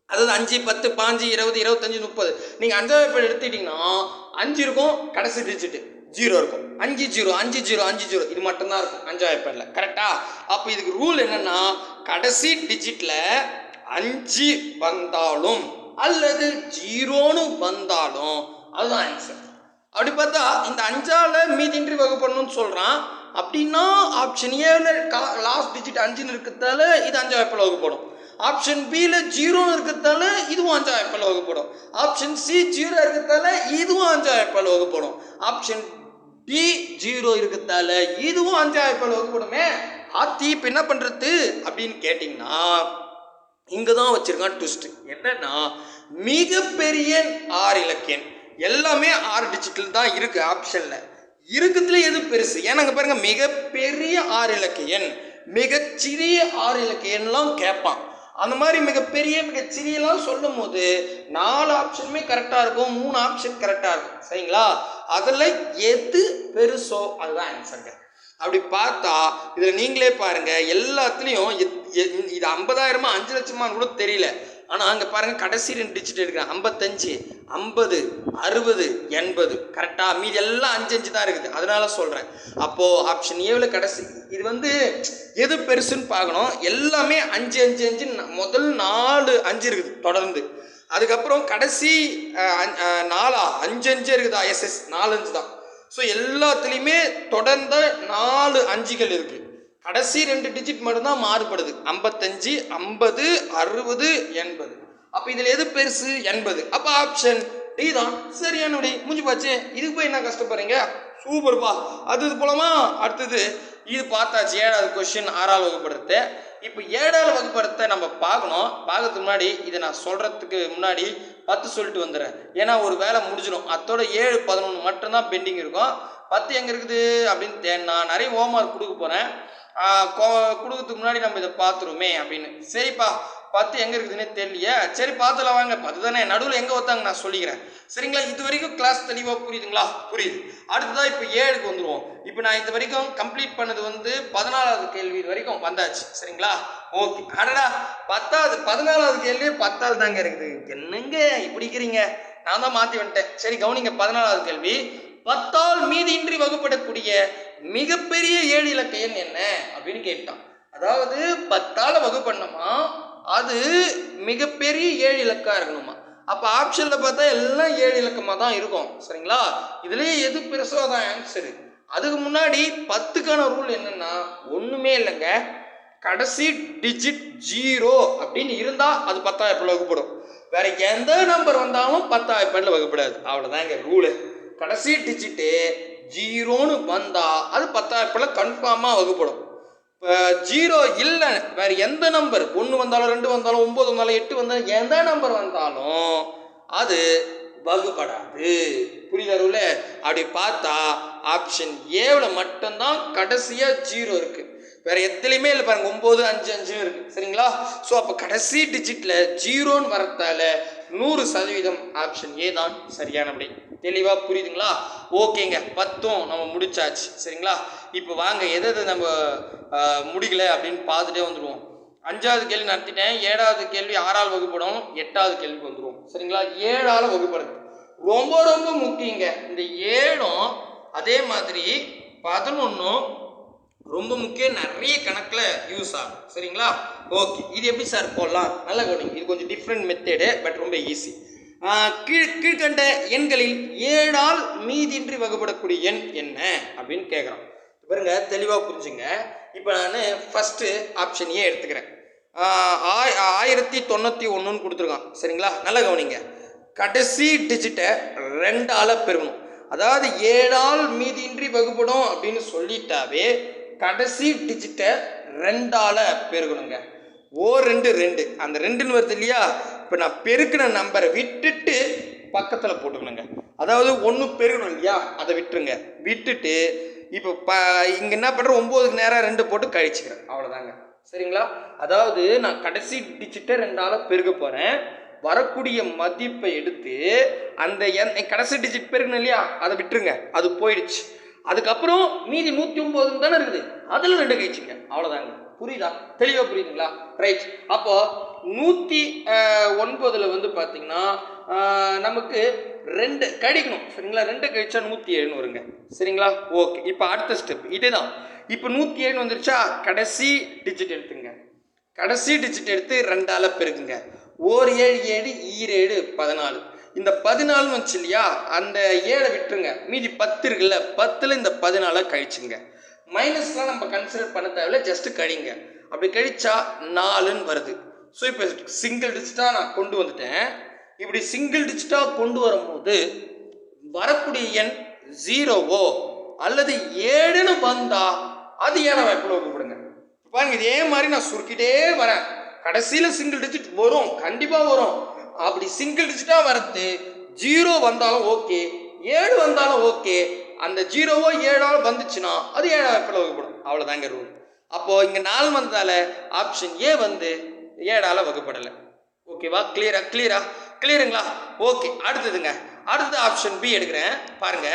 அதாவது 5 10 15 20 25 30. நீங்கள் 5வது வாய்ப்பாடு எடுத்துக்கிட்டிங்கன்னா 5 இருக்கும், கடைசி டிஜிட்டு 0 இருக்கும். 5 0 5 0 5 0 இது மட்டும்தான் இருக்கும் 5வது வாய்ப்பாடில். கரெக்டா? அப்போ இதுக்கு ரூல் என்னன்னா, கடைசி டிஜிட்டில் 5 வந்தாலும் அல்லது 0ன்னு வந்தாலும் அதுதான் ஆன்சர். அப்படி பார்த்தா இந்த 5ஆல் மீதியின்றி வகுப்படணும்னு சொல்கிறான். அப்படின்னா ஆப்ஷன் ஏல லாஸ்ட் டிஜிட் 5ன்னு இருக்கிறதால இது 5வது வாய்ப்பாடில் வகுப்படும். ஆப்ஷன் பியில் 0ன்னு இருக்கிறதால இதுவும் 5வது வாய்ப்பாடில் வகுப்படும். ஆப்ஷன் சி 0 இருக்கிறதால இதுவும் 5வது வாய்ப்பாடில் வகுப்படும். ஆப்ஷன் டி 0 இருக்கிறதால இதுவும் 5வது வாய்ப்பாடில் வகுப்படுமே. ஆத்தி இப்போ என்ன பண்ணுறது அப்படின்னு கேட்டிங்கன்னா, இங்கே தான் வச்சுருக்கான் ட்விஸ்ட். என்னன்னா, மிகப்பெரிய 6 இலக்க எண் எல்லாமே 6 டிஜிட்டில் தான் இருக்குது. ஆப்ஷனில் இருக்கிறதுல எது பெருசு? ஏன்னா அங்கே பாருங்கள், மிகப்பெரிய 6 இலக்க எண் மிகச்சிறிய 6 இலக்க எண்லாம் கேட்பான். அந்த மாதிரி மிகப்பெரிய மிகச்சிறியெல்லாம் சொல்லும் போது 4 ஆப்ஷனுமே கரெக்டாக இருக்கும், 3 ஆப்ஷன் கரெக்டாக இருக்கும். சரிங்களா? அதில் எது பெருசோ அதுதான் ஆன்சருங்க. அப்படி பார்த்தா இதில் நீங்களே பாருங்கள், எல்லாத்துலேயும் இது 50,000 5 லட்சமானு கூட தெரியல. ஆனால் அங்கே பாருங்கள், கடைசி 2 டிஜிட் எடுக்கிறேன். 55 50 60 80. கரெக்டாக? மீதி எல்லாம் 5 5 தான் இருக்குது. அதனால சொல்கிறேன். அப்போது ஆப்ஷன் ஏவில் கடைசி இது எது பெருசுன்னு பார்க்கணும். எல்லாமே 5 5 5 முதல் 4 5 இருக்குது தொடர்ந்து. அதுக்கப்புறம் கடைசி 4 5 5 இருக்குதா? எஸ்எஸ் 4 5 தான். ஸோ எல்லாத்துலேயுமே தொடர்ந்த 4 5கள் இருக்குது. கடைசி 2 டிஜிட் மட்டும்தான் மாறுபடுது. 55 50 60 80. அப்போ இதில் எது பெருசு? 80. அப்போ ஆப்ஷன் டி தான் சரியான விடை. முடிஞ்சு போச்சு. இதுக்கு போய் என்ன கஷ்டப்படுறீங்க? சூப்பர்ப்பா. அது போலமா அடுத்தது இது பார்த்தாச்சு. 7வது கொஸ்டின் 6ஆல் வகுப்படுறது. இப்போ 7ஆல் வகுப்படுறத நம்ம பார்க்கணும். பார்க்கறதுக்கு முன்னாடி இதை நான் சொல்கிறதுக்கு முன்னாடி 10 சொல்லிட்டு வந்துடுறேன். ஏன்னா ஒரு வேலை முடிஞ்சிடும். அதோட 7 11 மட்டும்தான் பெண்டிங் இருக்கும். 10 எங்கே இருக்குது அப்படின்னு நான் நிறைய ஹோம்ஒர்க் கொடுக்க போகிறேன். கொடுக்கறதுக்கு முன்னாடி நம்ம இதை பார்த்துருமே அப்படின்னு. சரிப்பா, 10 எங்கே இருக்குதுன்னே தெரியலையே. சரி பார்த்துல வாங்க. 10 தானே, நடுவில் எங்கே வைத்தாங்க நான் சொல்லிக்கிறேன். சரிங்களா? இது வரைக்கும் கிளாஸ் தெளிவாக புரியுதுங்களா? புரியுது. அடுத்ததான் இப்போ 7க்கு வந்துடுவோம். இப்போ நான் இது வரைக்கும் கம்ப்ளீட் பண்ணது 14வது கேள்வி வரைக்கும் வந்தாச்சு. சரிங்களா? ஓகே. அடடா, 14வது கேள்வி 10ஆல் தாங்க இருக்குது. என்னங்க இப்படி இருக்கிறீங்க? நான் தான் மாற்றி வந்துட்டேன். சரி கவனிங்க. 14வது கேள்வி, 10ஆல் மீதியின்றி வகுப்படக்கூடிய மிகப்பெரிய 7 இலக்க எண் என்ன அப்படின்னு கேட்டான். அதாவது 10ஆல் வகுப்படணுமா, அது மிகப்பெரிய 7 இலக்கா இருக்கணுமா. அப்போ ஆப்ஷனில் பார்த்தா எல்லாம் 7 இலக்கமாக தான் இருக்கும். சரிங்களா? இதுலேயே எது பெருசோ அதான் ஆன்சரு. அதுக்கு முன்னாடி 10க்கான ரூல் என்னன்னா ஒன்றுமே இல்லைங்க. கடைசி டிஜிட் 0 அப்படின்னு இருந்தா அது 10,000 வகுப்படும். வேற எந்த நம்பர் வந்தாலும் 10,000 வகுப்படாது. அவ்வளவுதாங்க ரூலு. கடைசி டிஜிட்டு 0ன்னு வந்தா அது 10,000 கன்ஃபார்மா வகுப்படும். இப்போ 0 இல்லை, வேற எந்த நம்பர் 1 வந்தாலும் 2 வந்தாலும் 9 வந்தாலும் 8 வந்தாலும் எந்த நம்பர் வந்தாலும் அது வகுப்படாது. புரியுதா ரூல? அப்படி பார்த்தா ஆப்ஷன் ஏவில் மட்டும்தான் கடைசியா 0 இருக்கு. வேற எதுலையுமே இல்லை பாருங்க. 9, 5, 5 இருக்கு. சரிங்களா? ஸோ அப்போ கடைசி டிஜிட்ல 0ன்னு வரத்தால 100% ஆப்ஷன் ஏ தான் சரியான விடை. தெளிவா புரியுதுங்களா? ஓகேங்க, 10ம் நம்ம முடிச்சாச்சு. சரிங்களா? இப்போ வாங்க எது நம்ம முடிக்கல அப்படின்னு பார்த்துட்டே வந்துடுவோம். 5வது கேள்வி நடத்திட்டேன். 7வது கேள்வி 6ஆல் வகுப்படும். 8வது கேள்விக்கு வந்துடுவோம். சரிங்களா? 7ஆல் வகுப்படுது ரொம்ப ரொம்ப முக்கியங்க. இந்த 7ம் அதே மாதிரி 11ம் ரொம்ப முக்கியம். நிறைய கணக்கில் யூஸ் ஆகும். சரிங்களா? ஓகே, இது எப்படி சார் போடலாம்? நல்ல கவனிங்க. இது கொஞ்சம் டிஃப்ரெண்ட் மெத்தேடு, பட் ரொம்ப ஈஸி. கீழ்கண்ட எண்களில் 7ஆல் மீதின்றி வகுப்படக்கூடிய எண் என்ன அப்படின்னு கேட்குறோம். பாருங்க, தெளிவாக புரிஞ்சுங்க. இப்போ நான் ஃபஸ்ட்டு ஆப்ஷன் ஏ எடுத்துக்கிறேன். 1091 கொடுத்துருக்கான். சரிங்களா? நல்ல கவனிங்க. கடைசி டிஜிட்டை 2ஆல் பெருகணும். அதாவது 7ஆல் மீதின்றி வகுப்படும் அப்படின்னு சொல்லிட்டாவே கடைசி டிஜிட்டை 2ஆல் பெருகணுங்க. 2 2 அந்த 2ன்னு வருது இல்லையா? இப்போ நான் பெருக்கின நம்பரை விட்டுட்டு பக்கத்தில் போட்டுக்கணுங்க. அதாவது 1 பெருகணும் இல்லையா? அதை விட்டுருங்க. விட்டுட்டு இப்போ இங்கே என்ன பண்ணுறேன், 9க்கு நேராக 2 போட்டு கழிச்சுக்கிறேன். அவ்வளோதாங்க. சரிங்களா? அதாவது நான் கடைசி டிஜிட்டை 2ஆல் பெருக போகிறேன். வரக்கூடிய மதிப்பை எடுத்து அந்த கடைசி டிஜிட் பெருகணும் இல்லையா? அதை விட்டுருங்க. அது போயிடுச்சு. அதுக்கப்புறம் மீதி 109 தானே இருக்குது, அதில் 2 கழிச்சுங்க. அவ்வளோதாங்க. புரியுதா? தெளிவாக புரியுதுங்களா? ரைட். அப்போ 109 வந்து பார்த்தீங்கன்னா நமக்கு 2 கழிக்கணும். சரிங்களா? 2 கழிச்சா 107 வருங்க. சரிங்களா? ஓகே. இப்போ அடுத்த ஸ்டெப் இதுதான். இப்போ 107 வந்துருச்சா? கடைசி டிஜிட் எடுத்துங்க. கடைசி டிஜிட் எடுத்து 2ஆல் பெருக்குங்க. 7 7 7 14. இந்த 14 வந்துச்சு இல்லையா? அந்த 7 விட்டுருங்க. மீதி 10 இருக்குல்ல, 10ல் இந்த 14 கழிச்சுங்க. மைனஸ்லாம் நம்ம கன்சிடர் பண்ண தேவையில்ல, ஜஸ்ட் கழிங்க. அப்படி கழிச்சா 4ன்னு வருது. ஸோ இப்போ சிங்கிள் டிஜிட்டாக நான் கொண்டு வந்துட்டேன். இப்படி சிங்கிள் டிஜிட்டாக கொண்டு வரும்போது வரக்கூடிய எண் 0வோ அல்லது 7ன்னு வந்தா அது 7ஆம் வாய்ப்பில் வகுப்படுங்க. பாருங்க, இதே மாதிரி நான் சுருக்கிட்டே வரேன். கடைசியில் சிங்கிள் டிஜிட் வரும், கண்டிப்பாக வரும். அப்படி சிங்கிள் டிஜிட்டாக வரது 0 வந்தாலும் ஓகே, 7 வந்தாலும் ஓகே. அந்த 0வோ 7ஆல் வந்துச்சுன்னா அது 7ஆம் வாய்ப்பில் வகுப்படும். அவ்வளோதாங்க ரூல். அப்போது இங்கே 4 வந்ததால் ஆப்ஷன் ஏ வந்து 7ஆல் வகுப்படலை. ஓகேவா? கிளியருங்களா? ஓகே. அடுத்ததுங்க. அடுத்தது ஆப்ஷன் பி எடுக்கிறேன். பாருங்க,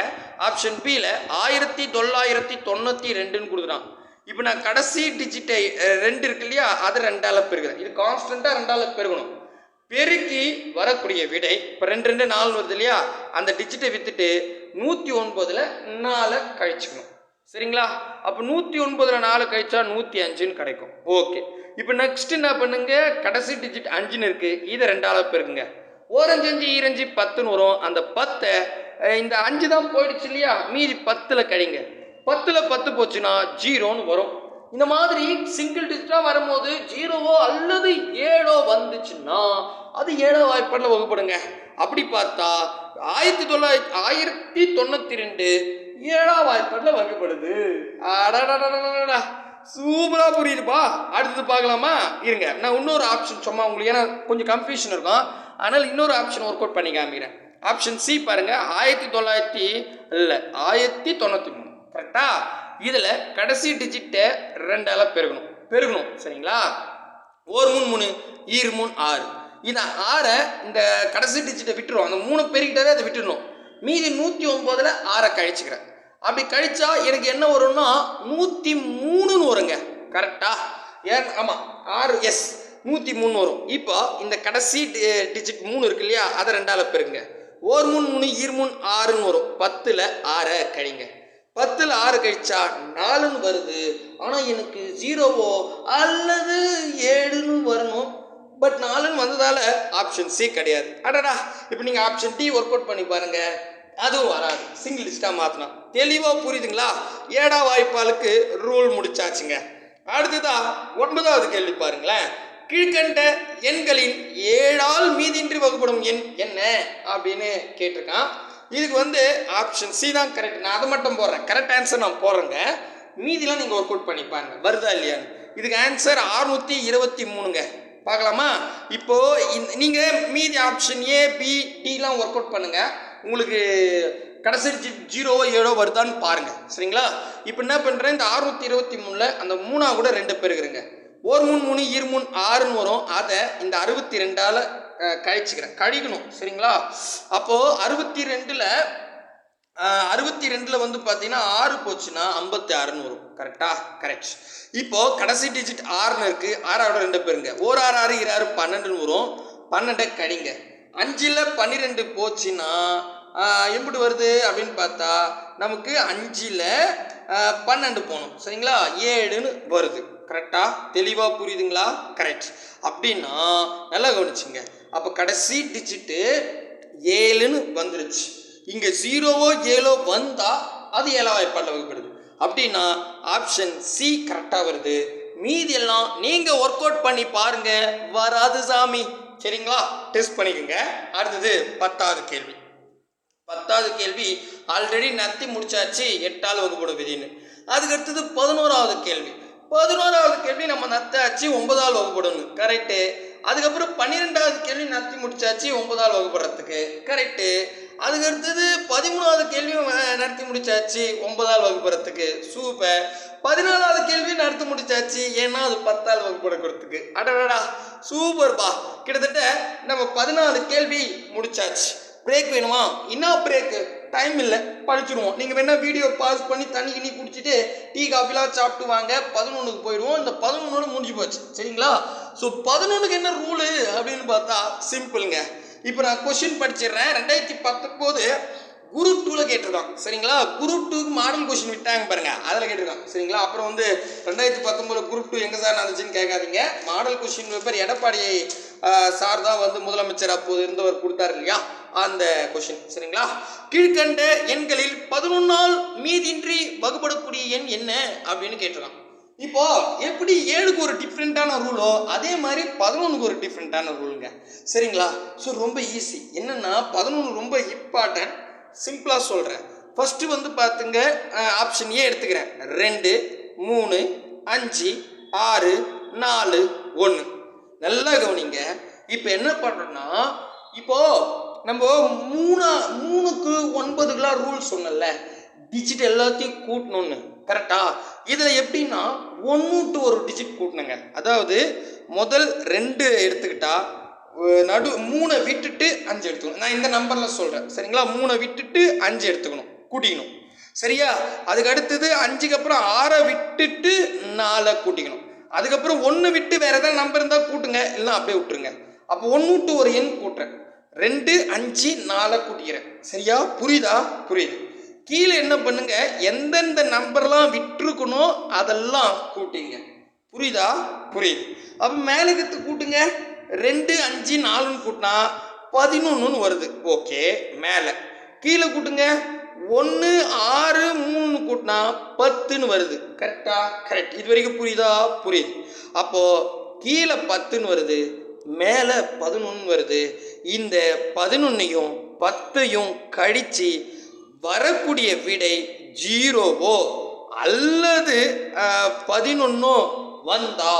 ஆப்ஷன் பியில் 1992ன்னு கொடுக்குறான். இப்போ நான் கடைசி டிஜிட்டை 2 இருக்கு இல்லையா? அதை 2ஆல் பெருக்கிறேன். இது கான்ஸ்டண்ட்டாக 2ஆல் பெருகணும். பெருக்கி வரக்கூடிய விடை இப்போ 2 2 4 வருது இல்லையா? அந்த டிஜிட்டை வித்துட்டு 109ல் 4 கழிச்சுக்கணும். சரிங்களா? அப்போ 109ல் 4 கழிச்சா 105ன்னு கிடைக்கும். ஓகே. இப்போ நெக்ஸ்ட் என்ன பண்ணுங்க, கடைசி டிஜிட் 5ன்னு இருக்கு, இதை 2ஆல் பெருக்குங்க. 1 5 5 10ன்னு வரும். அந்த 10 இந்த 5 தான் போயிடுச்சு இல்லையா? மீதி 10ல் கழிங்க. 10ல் 10 போச்சுன்னா 0ன்னு வரும். இந்த மாதிரி சிங்கிள் டிஜிட்டாக வரும்போது 0வோ அல்லது 7ஓ வந்துச்சுன்னா அது 7ஆம் வாய்ப்பாடில் வகுப்படுங்க. அப்படி பார்த்தா 1992 7ஆம் வாய்ப்பாடில் வகுப்படுது. அடடா, சூப்பராக புரியுதுப்பா. அடுத்தது பார்க்கலாமா? இருங்க, நான் இன்னொரு ஆப்ஷன் சும்மா உங்களுக்கு, ஏன்னா கொஞ்சம் கன்ஃபியூஷன் இருக்கும், அதனால் இன்னொரு ஆப்ஷன் ஒர்க் அவுட் பண்ணி காமிக்கிறேன். ஆப்ஷன் சி பாருங்க, 1093 கரெக்டா? இதில் கடைசி டிஜிட்டை 2ஆல் பெருகணும். சரிங்களா? 1 3 3 3 6. இந்த 6 இந்த கடைசி டிஜிட்டை விட்டுருவோம். அந்த 3 பெருக்கிட்டாவே அதை விட்டுடணும். மீதி 109ல் 6 கழிச்சுக்கிறேன். அப்படி கழிச்சா எனக்கு என்ன வரும்னா 103ன்னு வருங்க. கரெக்டா? ஏன்? ஆமாம், 6 எஸ் 103 வரும். இப்போ இந்த கடைசி டிஜிட் 3 இருக்கு இல்லையா? அதை 2ஆல் பெருங்க. 1 3 3 2 3 6ன்னு வரும். 10ல் 6 கழிங்க. 10ல் 6 கழிச்சா 4ன்னு வருது. ஆனால் எனக்கு 0வோ அல்லது 7ன்னு வரணும். பட் 4ன்னு வந்ததால் ஆப்ஷன் சி கிடையாது. அடடா, இப்போ நீங்கள் ஆப்ஷன் டி ஒர்க் அவுட் பண்ணி பாருங்க, அதுவும் வராது. சிங்கிள் டிஜிட்டாக மாற்றினா. தெளிவாக புரியுதுங்களா? 7ஆம் வாய்ப்பாலுக்கு ரூல் முடிச்சாச்சுங்க. அடுத்ததா 9வது கேள்வி பாருங்களேன். கீழ்கண்ட எண்களின் 7ஆல் மீதின்றி வகுப்படும் எண் என்ன அப்படின்னு கேட்டிருக்கான். இதுக்கு ஆப்ஷன் சி தான் கரெக்ட். நான் அதை மட்டும் போடுறேன், கரெக்ட் ஆன்சர் நான் போடுறேங்க. மீதிலாம் நீங்கள் ஒர்க் அவுட் பண்ணிப்பாங்க வருதா இல்லையான்னு. இதுக்கு ஆன்சர் 623ங்க. பார்க்கலாமா? இப்போ நீங்கள் மீதி ஆப்ஷன் ஏ பி டிலாம் ஒர்க் அவுட் பண்ணுங்க. உங்களுக்கு கடைசி 0 7 வருதான்னு பாருங்க. சரிங்களா? இப்போ என்ன பண்ணுறேன், இந்த 623ல் அந்த 3 கூட 2 பேர் இருக்குங்க. 1 3 3 2 3 6ன்னு வரும். அதை இந்த 62ஆல் கழிக்கணும். சரிங்களா? அப்போது 62ல் பார்த்தீங்கன்னா 6 போச்சுன்னா 56ன்னு வரும். கரெக்டா? கரெக்ட். இப்போ கடைசி டிஜிட் 6ன்னு இருக்கு. 6ஓட 2 பேருங்க. 1 6 6 2 12ன்னு வரும். 12 கழிங்க. 5ல் 12 போச்சுன்னா எப்படி வருது அப்படின்னு பார்த்தா நமக்கு 5ல் 12 போகணும். சரிங்களா? 7ன்னு வருது. கரெக்டா? தெளிவாக புரியுதுங்களா? கரெக்ட். அப்படின்னா நல்லா கவனிச்சுங்க. அப்போ கடைசி டிஜிட்டு 7ன்னு வந்துருச்சு. இங்கே 0வோ 7ஓ வந்தால் அது 7ஆம் வாய்ப்பாடில் வகுப்படுது. அப்படின்னா ஆப்ஷன் சி கரெக்டாக வருது. மீதி எல்லாம் நீங்கள் ஒர்க் அவுட் பண்ணி பாருங்க, வராது சாமி. சரிங்களா? டெஸ்ட் பண்ணிக்கோங்க. அடுத்தது 10வது கேள்வி. 10வது கேள்வி ஆல்ரெடி நத்தி முடிச்சாச்சு, 8ஆல் வகுப்படும் விதின்னு. அதுக்கு அடுத்தது 11வது கேள்வி. 11வது கேள்வி நம்ம நத்தாச்சு, 9ஆல் வகுப்படணும். கரெக்டு. அதுக்கப்புறம் 12வது கேள்வி நத்தி முடிச்சாச்சு, 9ஆல் வகுப்படுறதுக்கு. கரெக்டு. அதுக்கு அடுத்தது 13வது கேள்வியும் நடத்தி முடிச்சாச்சு, 9ஆல் வகுப்படுறதுக்கு. சூப்பர். 14வது கேள்வி நடத்தி முடிச்சாச்சு, ஏன்னா அது 10ஆல் வகுப்படுறதுக்கு. அடடா சூப்பர்பா. கிட்டத்தட்ட நம்ம 14 கேள்வி முடிச்சாச்சு. பிரேக் வேணுமா? என்ன பிரேக்கு? டைம் இல்லை, படிச்சுடுவோம். நீங்கள் வேணால் வீடியோ பாஸ் பண்ணி தண்ணி கிண்ணி குடிச்சிட்டு டீ காஃபிலாம் சாப்பிட்டு வாங்க. 11க்கு போயிடுவோம். இந்த 11ஓட முடிஞ்சு போச்சு. சரிங்களா? ஸோ 11க்கு என்ன ரூலு அப்படின்னு பார்த்தா சிம்பிளுங்க. இப்போ நான் கொஷின் படிச்சிடுறேன். 2019 குரூப் 2ல் கேட்டிருக்கான். சரிங்களா? குரூப் 2க்கு மாடல் கொஷின் விட்டாங்க பாருங்க, அதில் கேட்டிருக்கான். சரிங்களா? அப்புறம் 2019 குரூப் 2 எங்கே சார் நடந்துச்சுன்னு கேட்காதீங்க. Model question paper Edappadi sir தான் முதலமைச்சர் அப்போது இருந்தவர் கொடுத்தாரு இல்லையா, அந்த கொஷின். சரிங்களா? கீழ்கண்ட எண்களில் 11ஆல் மீதின்றி வகுப்படக்கூடிய எண் என்ன அப்படின்னு கேட்டிருக்கான். இப்போ எப்படி 7க்கு ஒரு டிஃப்ரெண்ட்டான ரூலோ அதே மாதிரி 11க்கு ஒரு டிஃப்ரெண்ட்டான ரூலுங்க. சரிங்களா? ஸோ ரொம்ப ஈஸி. என்னன்னா 11 ரொம்ப இம்பார்ட்டன்ட். சிம்பிளாக சொல்கிறேன். ஃபஸ்ட்டு பார்த்துங்க, ஆப்ஷன் ஏ எடுத்துக்கிறேன். 2 3 5 6 4 1. நல்லா கவனிங்க. இப்போ என்ன பண்ணுறோன்னா, இப்போது நம்ம 3க்கு 9க்குலாம் ரூல் சொன்னல, டிஜிட் எல்லாத்தையும் கூட்டணும்னு. கரெக்டா? இதில் எப்படின்னா 1 ஒரு டிஜிட் கூட்டணுங்க. அதாவது முதல் 2 எடுத்துக்கிட்டா நடு 3 விட்டுட்டு 5 எடுத்துக்கணும். நான் இந்த நம்பரில் சொல்கிறேன். சரிங்களா? 3 விட்டுட்டு 5 எடுத்துக்கணும், கூட்டிக்கணும். சரியா? அதுக்கு அடுத்தது 5க்கு அப்புறம் 6 விட்டுட்டு 4 கூட்டிக்கணும். அதுக்கப்புறம் 1 விட்டு வேறு ஏதாவது நம்பர் இருந்தால் கூட்டுங்க, இல்லைனா அப்படியே விட்டுருங்க. அப்போ 1 ஒரு எண் கூட்டுறேன். 2 5 4 கூட்டிக்கிறேன். சரியா? புரியுதா? புரியுது. கீழே என்ன பண்ணுங்க, எந்தெந்த நம்பர்லாம் விட்டுருக்கணும் அதெல்லாம் கூட்டிங்க. புரியுதா? புரியுது. அப்போ மேலே கற்று கூட்டுங்க. 2 5 4ன்னு கூட்டினா 11ன்னு வருது. ஓகே. மேலே கீழே கூட்டுங்க. 1 6 3ன்னு கூட்டினா 10ன்னு வருது. கரெக்டா? கரெக்ட். இது வரைக்கும் புரியுதா? புரியுது. அப்போது கீழே 10ன்னு வருது, மேலே 11ன்னு வருது. இந்த 11ஐயும் 10ஐயும் கழித்து வரக்கூடிய விடை 0வோ அல்லது 11 வந்தா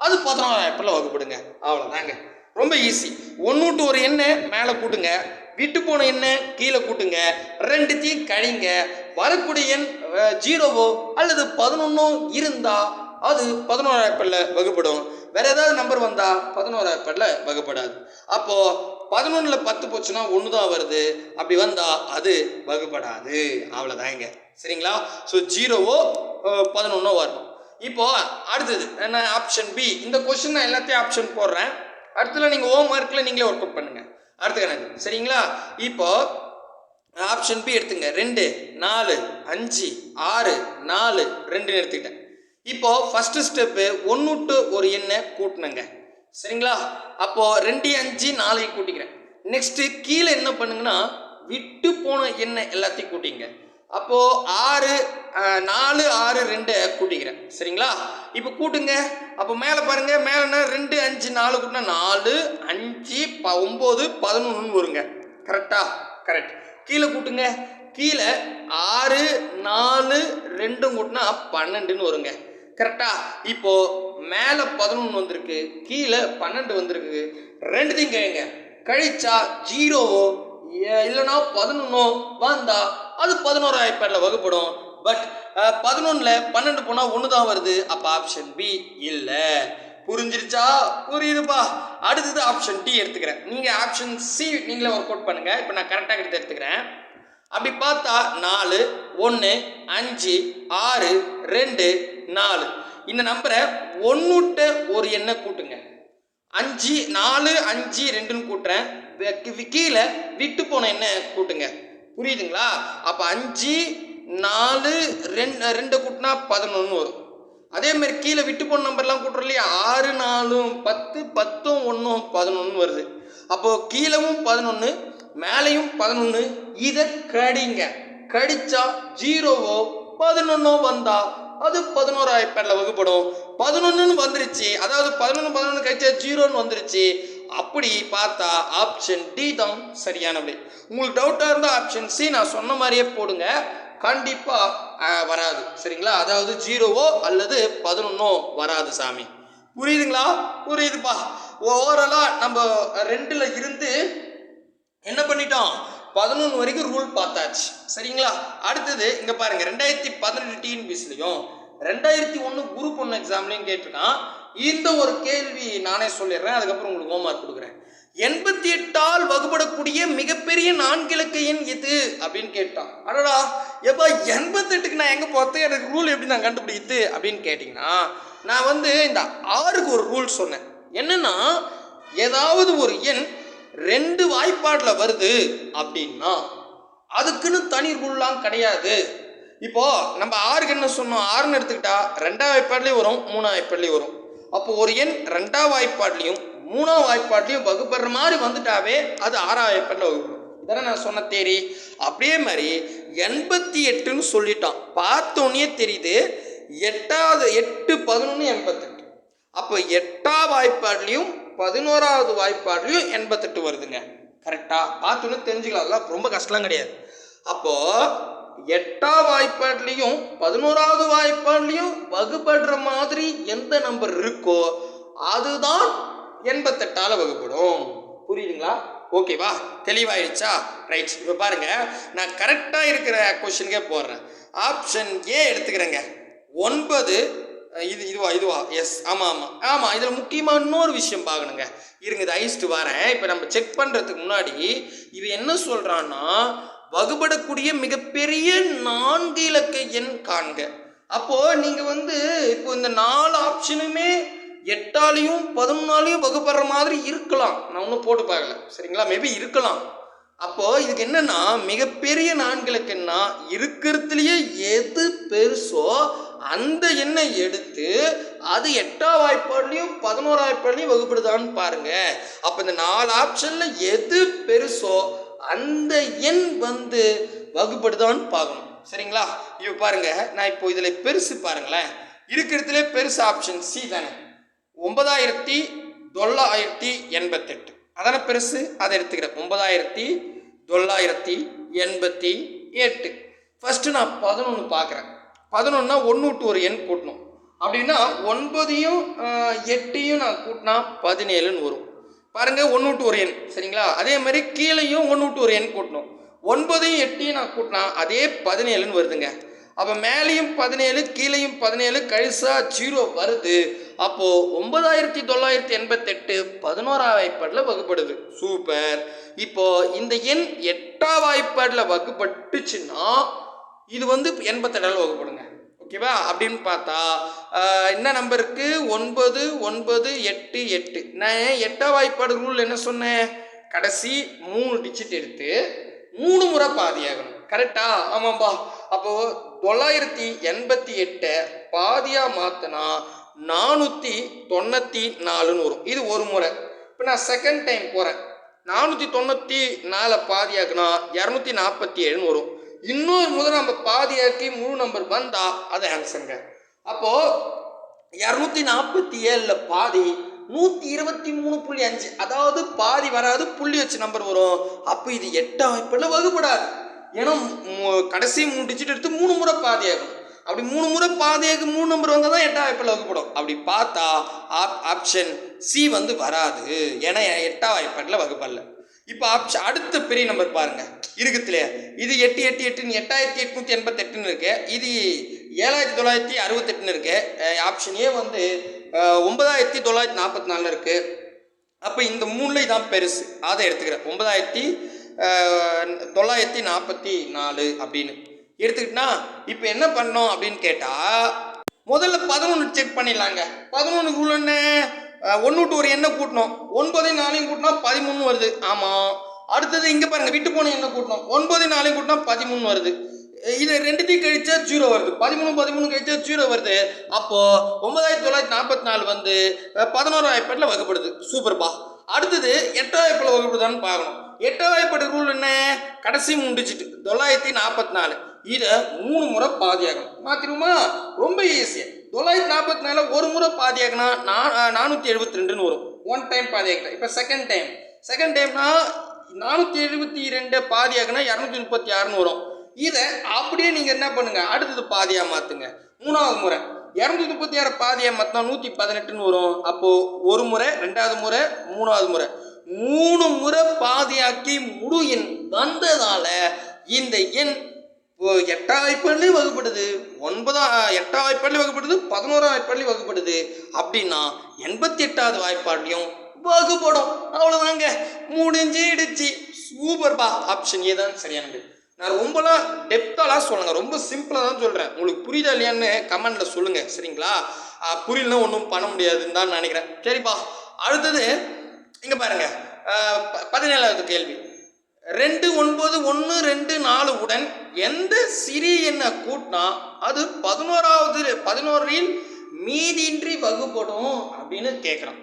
அது 16ஆம் வாய்ப்பாடில் வகுப்படுங்க. அவ்வளோதாங்க. ரொம்ப ஈஸி. 1 ஒரு எண்ணை மேலே கூட்டுங்க, விட்டு போன எண்ணை கீழே கூட்டுங்க, 2த்தையும் கழிங்க. வரக்கூடிய எண் 0வோ அல்லது 11 இருந்தால் அது 11ஆம் வாய்ப்பாடில் வகுப்படும். வேறு ஏதாவது நம்பர் வந்தால் 11ஆம் வாய்ப்பாடில் வகுப்படாது. அப்போது 11ல் 10 போச்சுன்னா 1 தான் வருது. அப்படி வந்தால் அது வகுப்படாது. அவ்வளோதாங்க. சரிங்களா? ஸோ 0வோ 11 வரணும். இப்போது அடுத்தது என்ன? Option B. இந்த கொஸ்டின் நான் எல்லாத்தையும் ஆப்ஷன் போடுறேன். அடுத்தது நீங்கள் ஹோம் ஒர்க்கில் நீங்களே ஒர்க் அவுட் பண்ணுங்கள். அடுத்த கணக்கு. சரிங்களா? இப்போது ஆப்ஷன் பி எடுத்துங்க. 2 4 5 6 4 2ன்னு எடுத்துக்கிட்டேன். இப்போது ஃபஸ்ட்டு ஸ்டெப்பு 1 ஒரு எண்ணை கூட்டினங்க. சரிங்களா? அப்போது 2 5 4 கூட்டிக்கிறேன். நெக்ஸ்ட்டு கீழே என்ன பண்ணுங்கன்னா, விட்டு போன எண்ணை எல்லாத்தையும் கூட்டிங்க. அப்போது 6 4 6 2 கூட்டிக்கிறேன். சரிங்களா? இப்போ கூட்டுங்க. அப்போ மேலே பாருங்கள், மேலே 2 5 4 கூட்டினா 4 5 9 11 வருங்க. கரெக்டா? கரெக்ட். கீழே கூட்டுங்க. கீழே 6 4 2 கூட்டினா 12 வருங்க. கரெக்டா? இப்போ மேலே 11 வந்திருக்கு, கீழே 12 வந்திருக்கு. ரெண்டுத்தையும் கேளுங்க. கழிச்சா 0வோ இல்லைனா 11 வந்தா அது 11 ஐபேடில் வகுப்படும். பட் 11ல் 12 போனால் 1 தான் வருது. அப்போ ஆப்ஷன் பி இல்லை. புரிஞ்சிருச்சா? புரியுதுப்பா. அடுத்தது ஆப்ஷன் டி எடுத்துக்கிறேன். நீங்கள் ஆப்ஷன் சி நீங்களே ஒர்க் அவுட் பண்ணுங்கள். இப்போ நான் கரெக்டாக எடுத்துக்கிறேன். அப்படி பார்த்தா 4 1 5 6 2 4 இந்த நம்பரை ஒன்றுட்ட ஒரு எண்ணை கூட்டுங்க. 5 4 5 2ன்னு கூட்டுறேன். கீழே விட்டு போன எண்ணை கூட்டுங்க. புரியுதுங்களா? அப்போ 5 4 2 கூட்டினா 11 வரும். அதே மாதிரி கீழே விட்டு போன நம்பர்லாம் கூட்டுறோம் இல்லையா? 6 4 10 10 1 11 வருது. அப்போது கீழவும் 11 மேலேயும் 11. இதை கடிங்க. கடிச்சா 0வோ 11 வந்தா அது 11 ஐபேடில் வகுப்படும். 11ன்னு வந்துருச்சு. அதாவது 11 கழிச்சா 0ன்னு வந்துருச்சு. அப்படி பார்த்தா ஆப்ஷன் டி தான் சரியான விடை. உங்களுக்கு டவுட்டாக இருந்தால் ஆப்ஷன் சி நான் சொன்ன மாதிரியே போடுங்க. கண்டிப்பாக வராது. சரிங்களா? அதாவது 0வோ அல்லது 11 வராது சாமி. புரியுதுங்களா? புரியுதுப்பா. ஓவராலாக நம்ம 2ல் இருந்து என்ன பண்ணிட்டோம்? 11 வரைக்கும் ரூல் பார்த்தாச்சு. சரிங்களா? அடுத்தது இங்கே பாருங்க, 2018 டிஎன்பிஎஸ்லையும் 2001 குரூப் 1 எக்ஸாம்லையும் கேட்டிருக்கான். இந்த ஒரு கேள்வி நானே சொல்லிடுறேன், அதுக்கப்புறம் உங்களுக்கு ஹோம்வொர்க் கொடுக்குறேன். 88ஆல் வகுப்படக்கூடிய மிகப்பெரிய 4 இலக்க எண் எது அப்படின்னு கேட்டான். அடடா எப்பா 88க்கு நான் எங்கே பார்த்து எனக்கு ரூல் எப்படி நான் கண்டுபிடிக்குது அப்படின்னு கேட்டிங்கன்னா, நான் இந்த 6க்கு ஒரு ரூல் சொன்னேன். என்னன்னா, ஏதாவது ஒரு எண் 2 வாய்ப்பாடில் வருது அப்படின்னா அதுக்குன்னு தனி ரூல்லாம் கிடையாது. இப்போ நம்ம 6க்கு என்ன சொன்னோம்? 6ன்னு எடுத்துக்கிட்டா 2ஆம் வாய்ப்பாட்லேயும் வரும், 3ஆம் வாய்ப்பாட்லேயும் வரும். அப்போ ஒரு எண் 2ஆம் வாய்ப்பாட்லையும் 3ஆம் வாய்ப்பாட்லையும் வகுப்படுற மாதிரி வந்துட்டாவே அது 6ஆம் வாய்ப்பாட்டில் வகுப்படும். இதானே நான் சொன்ன தேரி. அப்படியே மாதிரி 88ன்னு சொல்லிட்டான். பார்த்தோன்னே தெரியுது 8 11 88. அப்போ 8ஆம் வாய்ப்பாட்லையும் 11ஆவது வாய்ப்பாட்லையும் 88 வருதுங்க. கரெக்டா? பார்த்தோன்னு தெரிஞ்சுக்கலாம். அதெல்லாம் ரொம்ப கஷ்டம்லாம் கிடையாது. அப்போ 8ஆம் வாய்ப்பாட்லையும் 11ஆவது வாய்ப்பாட்லையும் வகுப்படுற மாதிரி எந்த நம்பர் இருக்கோ அதுதான் 88ஆல வகுப்படும். புரியுதுங்களா? ஓகேவா? தெளிவாயிடுச்சா? ரைட். இப்போ பாருங்க, நான் கரெக்டாக இருக்கிற கொஸ்டினுக்கே போடுறேன். Option A எடுத்துக்கிறேங்க. 9 இதுவா எஸ். ஆமாம். இதில் முக்கியமாக இன்னொரு விஷயம் பார்க்கணுங்க. இருங்க, இதை ஐஸ்ட்டு வரேன். இப்போ நம்ம செக் பண்ணுறதுக்கு முன்னாடி இது என்ன சொல்கிறான்னா, வகுப்படக்கூடிய மிகப்பெரிய 4 இலக்க எண் காண்க. அப்போது நீங்கள் இப்போ இந்த 4 ஆப்ஷனுமே 8ஆலையும் 11ஆலையும் வகுப்படுற மாதிரி இருக்கலாம். நான் ஒன்றும் போட்டு பார்க்கல. சரிங்களா? மேபி இருக்கலாம். அப்போது இதுக்கு என்னென்னா, மிகப்பெரிய 4 இலக்க எண்ணா இருக்கிறதுலையே எது பெருசோ அந்த எண்ணை எடுத்து அது 8ஆம் வாய்ப்பாட்லையும் 11ஆம் வாய்ப்பாட்லையும் வகுப்படுதான்னு பாருங்க. அப்போ இந்த 4 ஆப்ஷனில் எது பெருசோ அந்த எண் வகுப்படுதான்னு பார்க்கணும். சரிங்களா? இப்போ பாருங்க, நான் இப்போ இதில் பெருசு பாருங்களேன். இருக்கிறதுலே பெருசு ஆப்ஷன் சி தானே. 9988 அதான பெருசு. அதை எடுத்துக்கிறேன். 9988. ஃபர்ஸ்ட் நான் 11 பார்க்குறேன். 11னா 1 விட்டு ஒரு எண் கூட்டணும். அப்படின்னா 9யும் 8யும் நான் கூட்டினா 17ன்னு வரும். பாருங்க, 1 விட்டு ஒரு எண். சரிங்களா? அதே மாதிரி கீழேயும் 1 விட்டு ஒரு எண் கூட்டணும். 9யும் 8யும் நான் கூட்டினா அதே 17ன்னு வருதுங்க. அப்போ மேலேயும் 17 கீழேயும் 17 கழிசா 0 வருது. அப்போது 9988 11ஆம் வாய்ப்பாடில் வகுப்படுது. சூப்பர். இப்போது இந்த எண் 8ஆம் வாய்ப்பாடில் வகுப்பட்டுச்சுன்னா இது 88ஆல் வகுப்படுங்க. ஓகேவா? அப்படின்னு பார்த்தா என்ன நம்பருக்கு 9 9 8 8. நான் 8ஆம் வாய்ப்பாடு ரூல் என்ன சொன்னேன்? கடைசி 3 டிஜிட் எடுத்து 3 முறை பாதியாகணும். கரெக்டா? ஆமாம்பா. அப்போது 988 பாதியாக மாற்றினா 494ன்னு வரும். இது ஒரு முறை. இப்போ நான் செகண்ட் டைம் போகிறேன். 494 பாதியாக்குனா 247ன்னு வரும். இன்னொரு முறை நம்ம பாதியாக்கி முழு நம்பர் வந்தால் அது ஆன்சருங்க. அப்போது 247 பாதி 123.5, அதாவது பாதி வராது, புள்ளி வச்சு நம்பர் வரும். அப்போ இது 8ஆம் வாய்ப்பாடில் வகுப்படாது. ஏன்னா கடைசி 3 டிஜிட் எடுத்து 3 முறை பாதியாகும். அப்படி 3 முறை பாதியாக்கு 3 நம்பர் வந்தால் தான் 8ஆம் வாய்ப்பாடில் வகுப்படும். அப்படி பார்த்தா ஆப்ஷன் சி வந்து வராது, ஏன்னா 8ஆம் வாய்ப்பாடில் வகுப்படல. இப்போ அடுத்த பெரிய நம்பர் பாருங்க இருக்குதுல, இது 8 8 8 8888 இருக்கு, இது 7968 இருக்கு. ஆப்ஷன் ஏ வந்து 9944 இருக்கு. அப்போ இந்த 3ல இதான் பெருசு, அதை எடுத்துக்கிறேன். 9944 அப்படின்னு எடுத்துக்கிட்டா இப்போ என்ன பண்ணோம் அப்படின்னு கேட்டால், முதல்ல 11 செக் பண்ணிடலாங்க. 11 உள்ள என்ன, 1 விட்டு ஒரு எண்ணை கூட்டணும், 9 4 கூட்டினா 13 வருது. ஆமாம். அடுத்தது இங்கே பாருங்கள், விட்டு போன எண்ணை கூட்டணும், 9 4 கூட்டினா 13 வருது. இது ரெண்டுத்தையும் கழிச்சா 0 வருது, 13 கழிச்சா 0 வருது. அப்போது 9944 வந்து 11ஆம் வாய்ப்பாடில் வகுப்படுது. சூப்பர்பா. அடுத்தது 8ஆம் வாய்ப்பாடில் வகுப்படுதான்னு பார்க்கணும். 8ஆம் வாய்ப்பாடு ரூல் என்ன, கடைசி 3 டிஜிட் 944, இதை 3 முறை பாதியாகணும். மாற்றிடுமா? ரொம்ப ஈஸி. 944 ஒரு முறை பாதியாகனா 472 வரும். 1 டைம் பாதியாகிட்டா. இப்போ செகண்ட் டைம்னா 472 பாதியாகனா 236 வரும். இதை அப்படியே நீங்கள் என்ன பண்ணுங்க, அடுத்தது பாதியாக மாற்றுங்க. 3ஆவது முறை 236 பாதியாக மாற்றினா 118 வரும். அப்போது ஒரு முறை, 2வது முறை, 3வது முறை, 3 முறை பாதியாக்கி முழு எண் வந்ததால இந்த எண் 8ஆம் வாய்ப்பாடிலையும் வகுப்படுது, 8ஆம் வாய்ப்பாடிலையும் வகுப்படுது, 11ஆம் வாய்ப்பாடிலையும் வகுப்படுது. அப்படின்னா 88வது வாய்ப்பாடிலையும் வகுப்படும். அவ்வளோதாங்க, முடிஞ்சிடுச்சு. சூப்பர்பா. ஆப்ஷன் ஏ தான் சரியானது. நான் ரொம்பலாம் டெப்த்தாலாம் சொல்லுங்க, ரொம்ப சிம்பிளாக தான் சொல்கிறேன். உங்களுக்கு புரியுதா இல்லையான்னு கமெண்டில் சொல்லுங்கள், சரிங்களா? புரியலன்னா ஒன்றும் பண்ண முடியாதுன்னு தான் நினைக்கிறேன். சரிப்பா. அடுத்தது இங்கே பாருங்கள், 17வது கேள்வி. 2 9 1 2 4 உடன் எந்த சிறிய எண்ணை கூட்டினா அது 11இல் மீதியின்றி வகுப்படும் அப்படின்னு கேட்குறான்.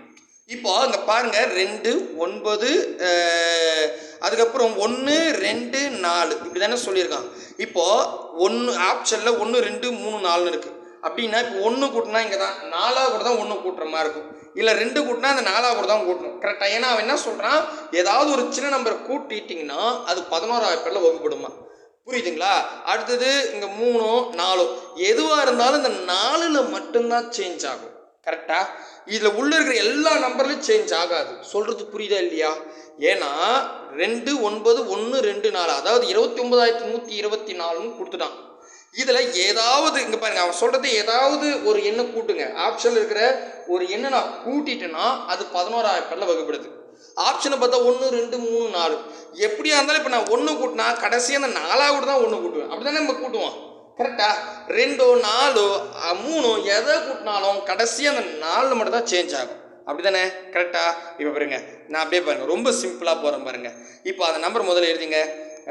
இப்போ இங்கே பாருங்க, 2 9 அதுக்கப்புறம் 1 2 4 இப்படி தானே சொல்லியிருக்கான். இப்போது 1 ஆப்ஷனில் 1 2 3 4 இருக்குது. அப்படின்னா இப்போ 1 கூட்டினா இங்கே தான் 4ஆக கூட தான் 1 கூட்டுற மாதிரி இருக்கும், இல்லை 2 கூட்டினா அந்த 4ஆக கூட தான் கூட்டணும். கரெக்டாக. ஏன்னா அவன் என்ன சொல்கிறான், ஏதாவது ஒரு சின்ன நம்பரை கூட்டிட்டிங்கன்னா அது 11ஆம் வாய்ப்பாடில் வகுப்படுமா. புரியுதுங்களா? அடுத்தது இங்கே 3 4 எதுவாக இருந்தாலும் இந்த 4ல் மட்டும்தான் சேஞ்ச் ஆகும். கரெக்டாக. இதில் உள்ள இருக்கிற எல்லா நம்பர்லையும் சேஞ்ச் ஆகாது. சொல்கிறது புரியுதா இல்லையா? ஏன்னா 2 9 1 2 4, அதாவது 29124 கொடுத்துட்டான். இதில் ஏதாவது இங்கே பாருங்க, அவன் சொல்கிறது ஏதாவது ஒரு எண்ணை கூட்டுங்க. ஆப்ஷனில் இருக்கிற ஒரு எண்ணை நான் கூட்டிட்டேன்னா அது 11ஆம் வாய்ப்பாடில் வகுப்படுது. ஆப்ஷனை பார்த்தா 1 2 3 4 எப்படியா இருந்தாலும் இப்போ நான் 1 கூட்டினா கடைசியாக அந்த 4ஆக கூட தான் 1 கூட்டுவேன். அப்படி தானே நம்ம கூட்டுவோம். கரெக்டா? 2 4 3 எதை கூட்டினாலும் கடைசியாக அந்த 4 மட்டும் தான் சேஞ்ச் ஆகும். அப்படி தானே? கரெக்டா? இப்போ பாருங்க, நான் அப்படியே பாருங்கள், ரொம்ப சிம்பிளாக போகிறேன் பாருங்க. இப்போ அந்த நம்பர் முதல்ல எழுதிங்க.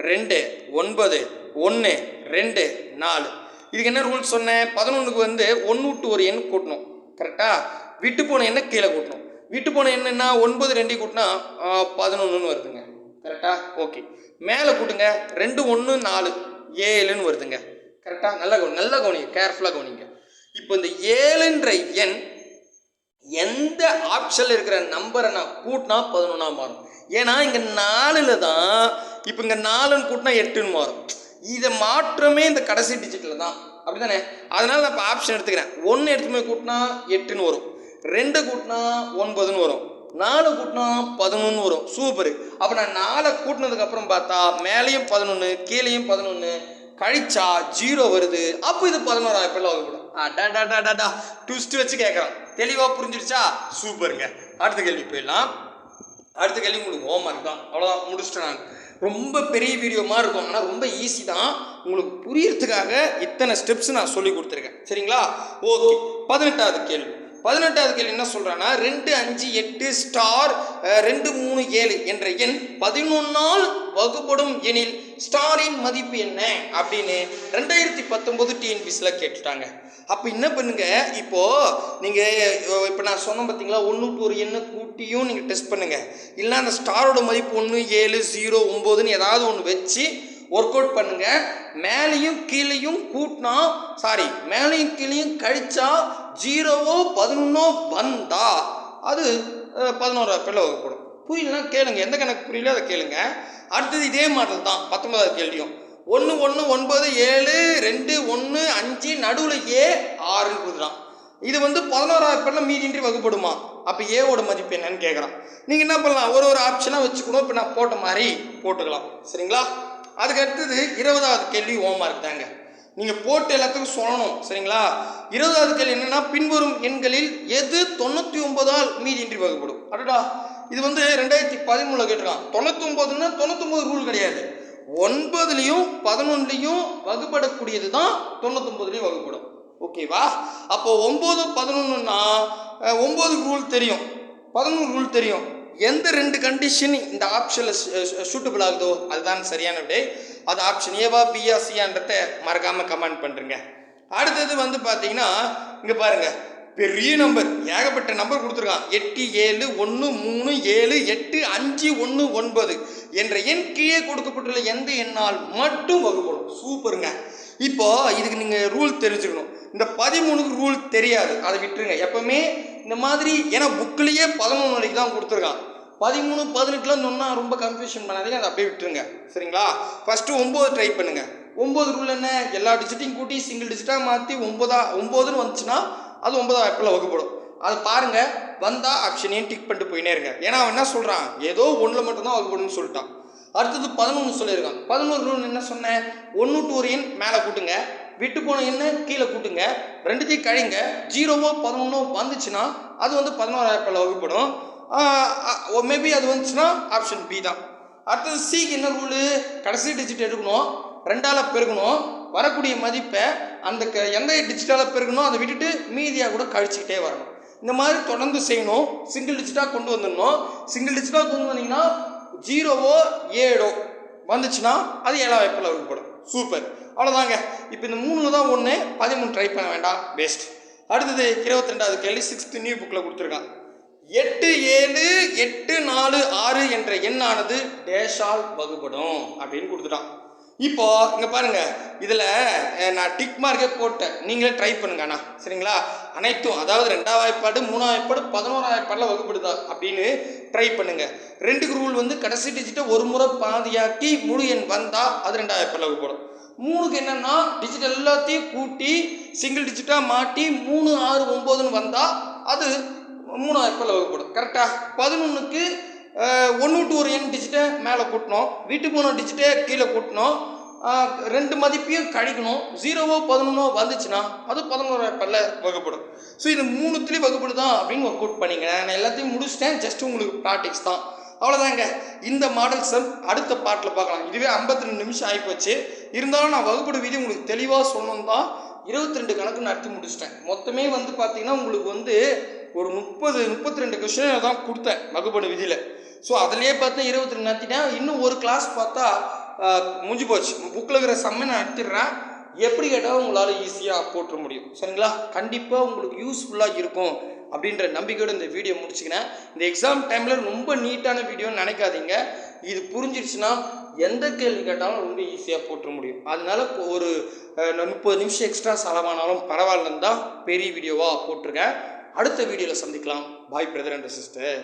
2 9 1 2 4. இதுக்கு என்ன ரூல் சொன்னேன்? 11க்கு வந்து 1 விட்டு ஒரு எண் கூட்டணும். கரெக்டா? விட்டு போன எண்ணை கீழே கூட்டணும். விட்டு போன எண்ணா 9 2 கூட்டினா 11ன்னு வருதுங்க. கரெக்டா? ஓகே. மேலே கூட்டுங்க. 2 1 4 7ன்னு வருதுங்க. கரெக்டாக? நல்லா கவனிங்க, கேர்ஃபுல்லாக கவனிங்க. இப்போ இந்த 7ன்ற எண் எந்த ஆப்ஷனில் இருக்கிற நம்பரை நான் கூட்டினா 11ஆக மாறும். ஏன்னா இங்கே 4ல் தான், இப்போ இங்கே 4ன்னு கூட்டினா 8ன்னு மாறும். இதை மாற்றமே இந்த கடைசி டிஜிட்டில் தான். அப்படி தானே? அதனால் நான் இப்போ ஆப்ஷன் எடுத்துக்கிறேன். 1 எடுத்துமே கூட்டினா 8ன்னு வரும், 2 கூட்டினா 9ன்னு வரும், 4 கூட்டினா 11ன்னு வரும். சூப்பர். அப்போ நான் 4 கூட்டினதுக்கப்புறம் பார்த்தா மேலேயும் 11 கீழேயும் 11 கழிச்சா 0 வருது. அப்போ இது 11ஆம் வாய்ப்பாடில் வகுப்படும். டாடா ட்விஸ்ட் வச்சு கேட்குறான். தெளிவாக புரிஞ்சிருச்சா? சூப்பருங்க. அடுத்த கேள்வி போயிடலாம். அடுத்த கேள்வி உங்களுக்கு ஹோம்ஒர்க் தான். அவ்வளோதான், முடிச்சுட்டேன். நான் ரொம்ப பெரிய வீடியோ மாதிரி இருக்கும், ஆனால் ரொம்ப ஈஸி தான். உங்களுக்கு புரியறதுக்காக இத்தனை ஸ்டெப்ஸ் நான் சொல்லி கொடுத்துருக்கேன். சரிங்களா? ஓகே. 18வது கேள்வி என்ன சொல்கிறான்னா, 2 5 8 ஸ்டார் 2 3 7 என்ற எண் 11ஆல் வகுப்படும் எனில் ஸ்டாரின் மதிப்பு என்ன அப்படின்னு 2019 டிஎன்பிஎஸ்சியில் கேட்டுட்டாங்க. அப்போ என்ன பண்ணுங்க, இப்போது நீங்கள் இப்போ நான் சொன்னேன் பார்த்தீங்களா, 1 டு ஒரு எண்ணை கூட்டியும் நீங்கள் டெஸ்ட் பண்ணுங்கள். இல்லைனா அந்த ஸ்டாரோட மதிப்பு 1 7 0 9ன்னு ஏதாவது ஒன்று வச்சு
ஒர்க் அவுட் பண்ணுங்க. மேலேயும் கீழேயும் கூட்டினா மேலேயும் கீழேயும் கழிச்சா 0வோ 11ஓ வந்தா அது 11ஆவது பேரில் வகுப்படும். புரியலன்னா கேளுங்க, எந்த கணக்கு புரியல அதை கேளுங்க. அடுத்தது இதே மாடல் தான் 19வது கேள்வியும். 1 1 9 7 2 1 5 நடுவில் ஏ 6 கொடுக்குறான். இது 11ஆவது பேரில் மீதியின்றி வகுப்படுமா? அப்போ ஏவோட மதிப்பு என்னன்னு கேட்குறான். நீங்கள் என்ன பண்ணலாம், ஒரு ஆப்ஷனாக வச்சுக்கணும். இப்போ நான் போட்ட மாதிரி போட்டுக்கலாம். சரிங்களா? அதுக்கு அடுத்தது 20வது கேள்வி ஹோம்வொர்க் தாங்க. நீங்கள் போட்டு எல்லாத்துக்கும் சொல்லணும். சரிங்களா? 20வது கேள்வி என்னென்னா, பின்வரும் எண்களில் எது 99ஆல் மீதியின்றி வகுப்படும்? அடடா, இது 2013 கேட்டிருக்கான். 99ன்னா 99 ரூல் கிடையாது. 9லையும் 11லையும் வகுப்படக்கூடியது தான் 99லையும் வகுப்படும். ஓகேவா? அப்போ 9 11ன்னா 9 ரூல் தெரியும், 11 ரூல் தெரியும். எந்த 2 கண்டிஷன் இந்த ஆப்ஷனில் சூட்டபிள் ஆகுதோ அதுதான் சரியான விடை. அது ஆப்ஷன் ஏவா பியா சியான்றத மறக்காமல் கமெண்ட் பண்ணுறேங்க. அடுத்தது பார்த்தீங்கன்னா, இங்கே பாருங்கள், பெரிய நம்பர், ஏகப்பட்ட நம்பர் கொடுத்துருக்கான். 8 7 1 3 7 8 5 1 9 என்ற எண் கீழே கொடுக்கப்பட்டுள்ள எந்த எண்ணால் மட்டும் வகுப்படும். சூப்பருங்க. இப்போ இதுக்கு நீங்கள் ரூல் தெரிஞ்சுக்கணும். இந்த 13க்கு ரூல் தெரியாது, அதை விட்டுருங்க. எப்பவுமே இந்த மாதிரி, ஏன்னா புக்கிலேயே 11 வரைக்கும் தான் கொடுத்துருக்கான். 13 18லாம் சொன்னால் ரொம்ப கன்ஃபியூஷன் பண்ணாதீங்க, அதை அப்படியே விட்டுருங்க. சரிங்களா? ஃபஸ்ட்டு 9 ட்ரை பண்ணுங்கள். 9 ரூல் என்ன? எல்லா டிஜிட்டையும் கூட்டி சிங்கிள் டிஜிட்டாக மாற்றி 9ன்னு வந்துச்சுன்னா அது 9ஆவது பேரில் வகுப்படும். அதை பாருங்கள், வந்தால் ஆப்ஷன் ஏன் டிக் பண்ணிட்டு போயினே இருங்க. ஏன்னா அவன் என்ன சொல்கிறான், ஏதோ 1ல் மட்டும்தான் வகுப்படும்னு சொல்லிட்டான். அடுத்தது 11 சொல்லியிருக்கான். 11 ரூல் என்ன சொன்னேன்? 1 to ஒரு எண் மேலே கூட்டுங்க, விட்டு போன எண்ணை கீழே கூட்டுங்க, ரெண்டுத்தையும் கழிங்க, 0வோ 11ஓ வந்துச்சுன்னா அது 11ஆவது பேரில் வகுப்படும். மேபி அது வந்துச்சுன்னா ஆப்ஷன் பி தான். அடுத்தது சிக்கு என்ன ரூலு? கடைசி டிஜிட் எடுக்கணும், 2ஆல் பெருக்கணும், வரக்கூடிய மதிப்பை அந்த எந்த டிஜிட்டால் பெருக்கணும் அதை விட்டுட்டு மீதியாக கூட கழிச்சிக்கிட்டே வரணும். இந்த மாதிரி தொடர்ந்து செய்யணும். சிங்கிள் டிஜிட்டாக கொண்டு வந்துடணும். சிங்கிள் டிஜிட்டாக கொண்டு வந்தீங்கன்னா 0வோ 7ஓ வந்துச்சுன்னா அது 7ஆவது பேரில் வகுப்படும். சூப்பர், அவ்வளோதாங்க. இப்போ இந்த 3ல் தான் 1, 13 ட்ரை பண்ண வேண்டாம், வேஸ்ட். அடுத்தது 22வது கேள்வி 6th நியூ புக்கில் கொடுத்துருக்கான். 8 7 8 4 6 என்ற எண்ணானது டேஷால் வகுப்படும் அப்படின்னு கொடுத்துட்டான். இப்போ இங்கே பாருங்க, இதில் நான் டிக் மார்க்கே போட்டேன், நீங்களே ட்ரை பண்ணுங்க அண்ணா. சரிங்களா? அனைத்தும், அதாவது 2ஆவது வாய்ப்பாடு 3ஆவது வாய்ப்பாடு 11ஆவது வாய்ப்பாடில் வகுப்படுதா அப்படின்னு ட்ரை பண்ணுங்க. 2க்கு ரூல் கடைசி டிஜிட்டை ஒரு முறை பாதியாக்கி முழு எண் வந்தால் அது 2ஆவது வாய்ப்பாடில் வகுப்படும். 3க்கு என்னன்னா, டிஜிட் எல்லாத்தையும் கூட்டி சிங்கிள் டிஜிட்டாக மாட்டி 3 6 9ன்னு வந்தால் அது 3ஆவது வாய்ப்பாடில் வகுப்படும். கரெக்டாக? 11க்கு 1 to ஒரு எண் டிஜிட்டை மேலே கூட்டணும், வீட்டு போன டிஜிட்டை கீழே கூட்டணும், 2 மதிப்பையும் கழிக்கணும், 0வோ 11ஓ வந்துச்சுன்னா அது 11ஆவது பேரில் வகுப்படும். ஸோ இது 3த்துலேயும் வகுப்படுதான் அப்படின்னு ஒர்க் அவுட் பண்ணிங்க. நான் எல்லாத்தையும் முடிச்சிட்டேன், ஜஸ்ட் உங்களுக்கு ப்ராக்டிக்ஸ் தான். அவ்வளோதாங்க. இந்த மாடல் சம் அடுத்த பார்ட்டில் பார்க்கலாம். இதுவே 52 நிமிஷம் ஆகிப்போச்சு. இருந்தாலும் நான் வகுப்படு விதி உங்களுக்கு தெளிவாக சொல்லணும் தான் 22 கணக்கு நடத்தி முடிச்சிட்டேன். மொத்தமே பார்த்தீங்கன்னா உங்களுக்கு ஒரு 32 கொஸ்டின் தான் கொடுத்தேன் வகுப்படு விதியில். ஸோ அதிலேயே பார்த்தா 22 நடத்திட்டேன். இன்னும் ஒரு கிளாஸ் பார்த்தா முடிஞ்சு போச்சு. புக்கில் இருக்கிற சம்மை நான் நடத்திடுறேன். எப்படி கேட்டால் உங்களால் ஈஸியாக போட்டுற முடியும். சரிங்களா? கண்டிப்பாக உங்களுக்கு யூஸ்ஃபுல்லாக இருக்கும் அப்படின்ற நம்பிக்கையோடு இந்த வீடியோ முடிச்சுக்கினேன். இந்த எக்ஸாம் டைமில் ரொம்ப நீட்டான வீடியோன்னு நினைக்காதீங்க. இது புரிஞ்சிருச்சுன்னா எந்த கேள்வி கேட்டாலும் ரொம்ப ஈஸியாக போட்டுற முடியும். அதனால ஒரு 30 நிமிஷம் எக்ஸ்ட்ரா செலவானாலும் பரவாயில்லன்னு தான் பெரிய வீடியோவாக போட்டிருக்கேன். அடுத்த வீடியோவில் சந்திக்கலாம். பாய் பிரதர் அண்ட் சிஸ்டர்.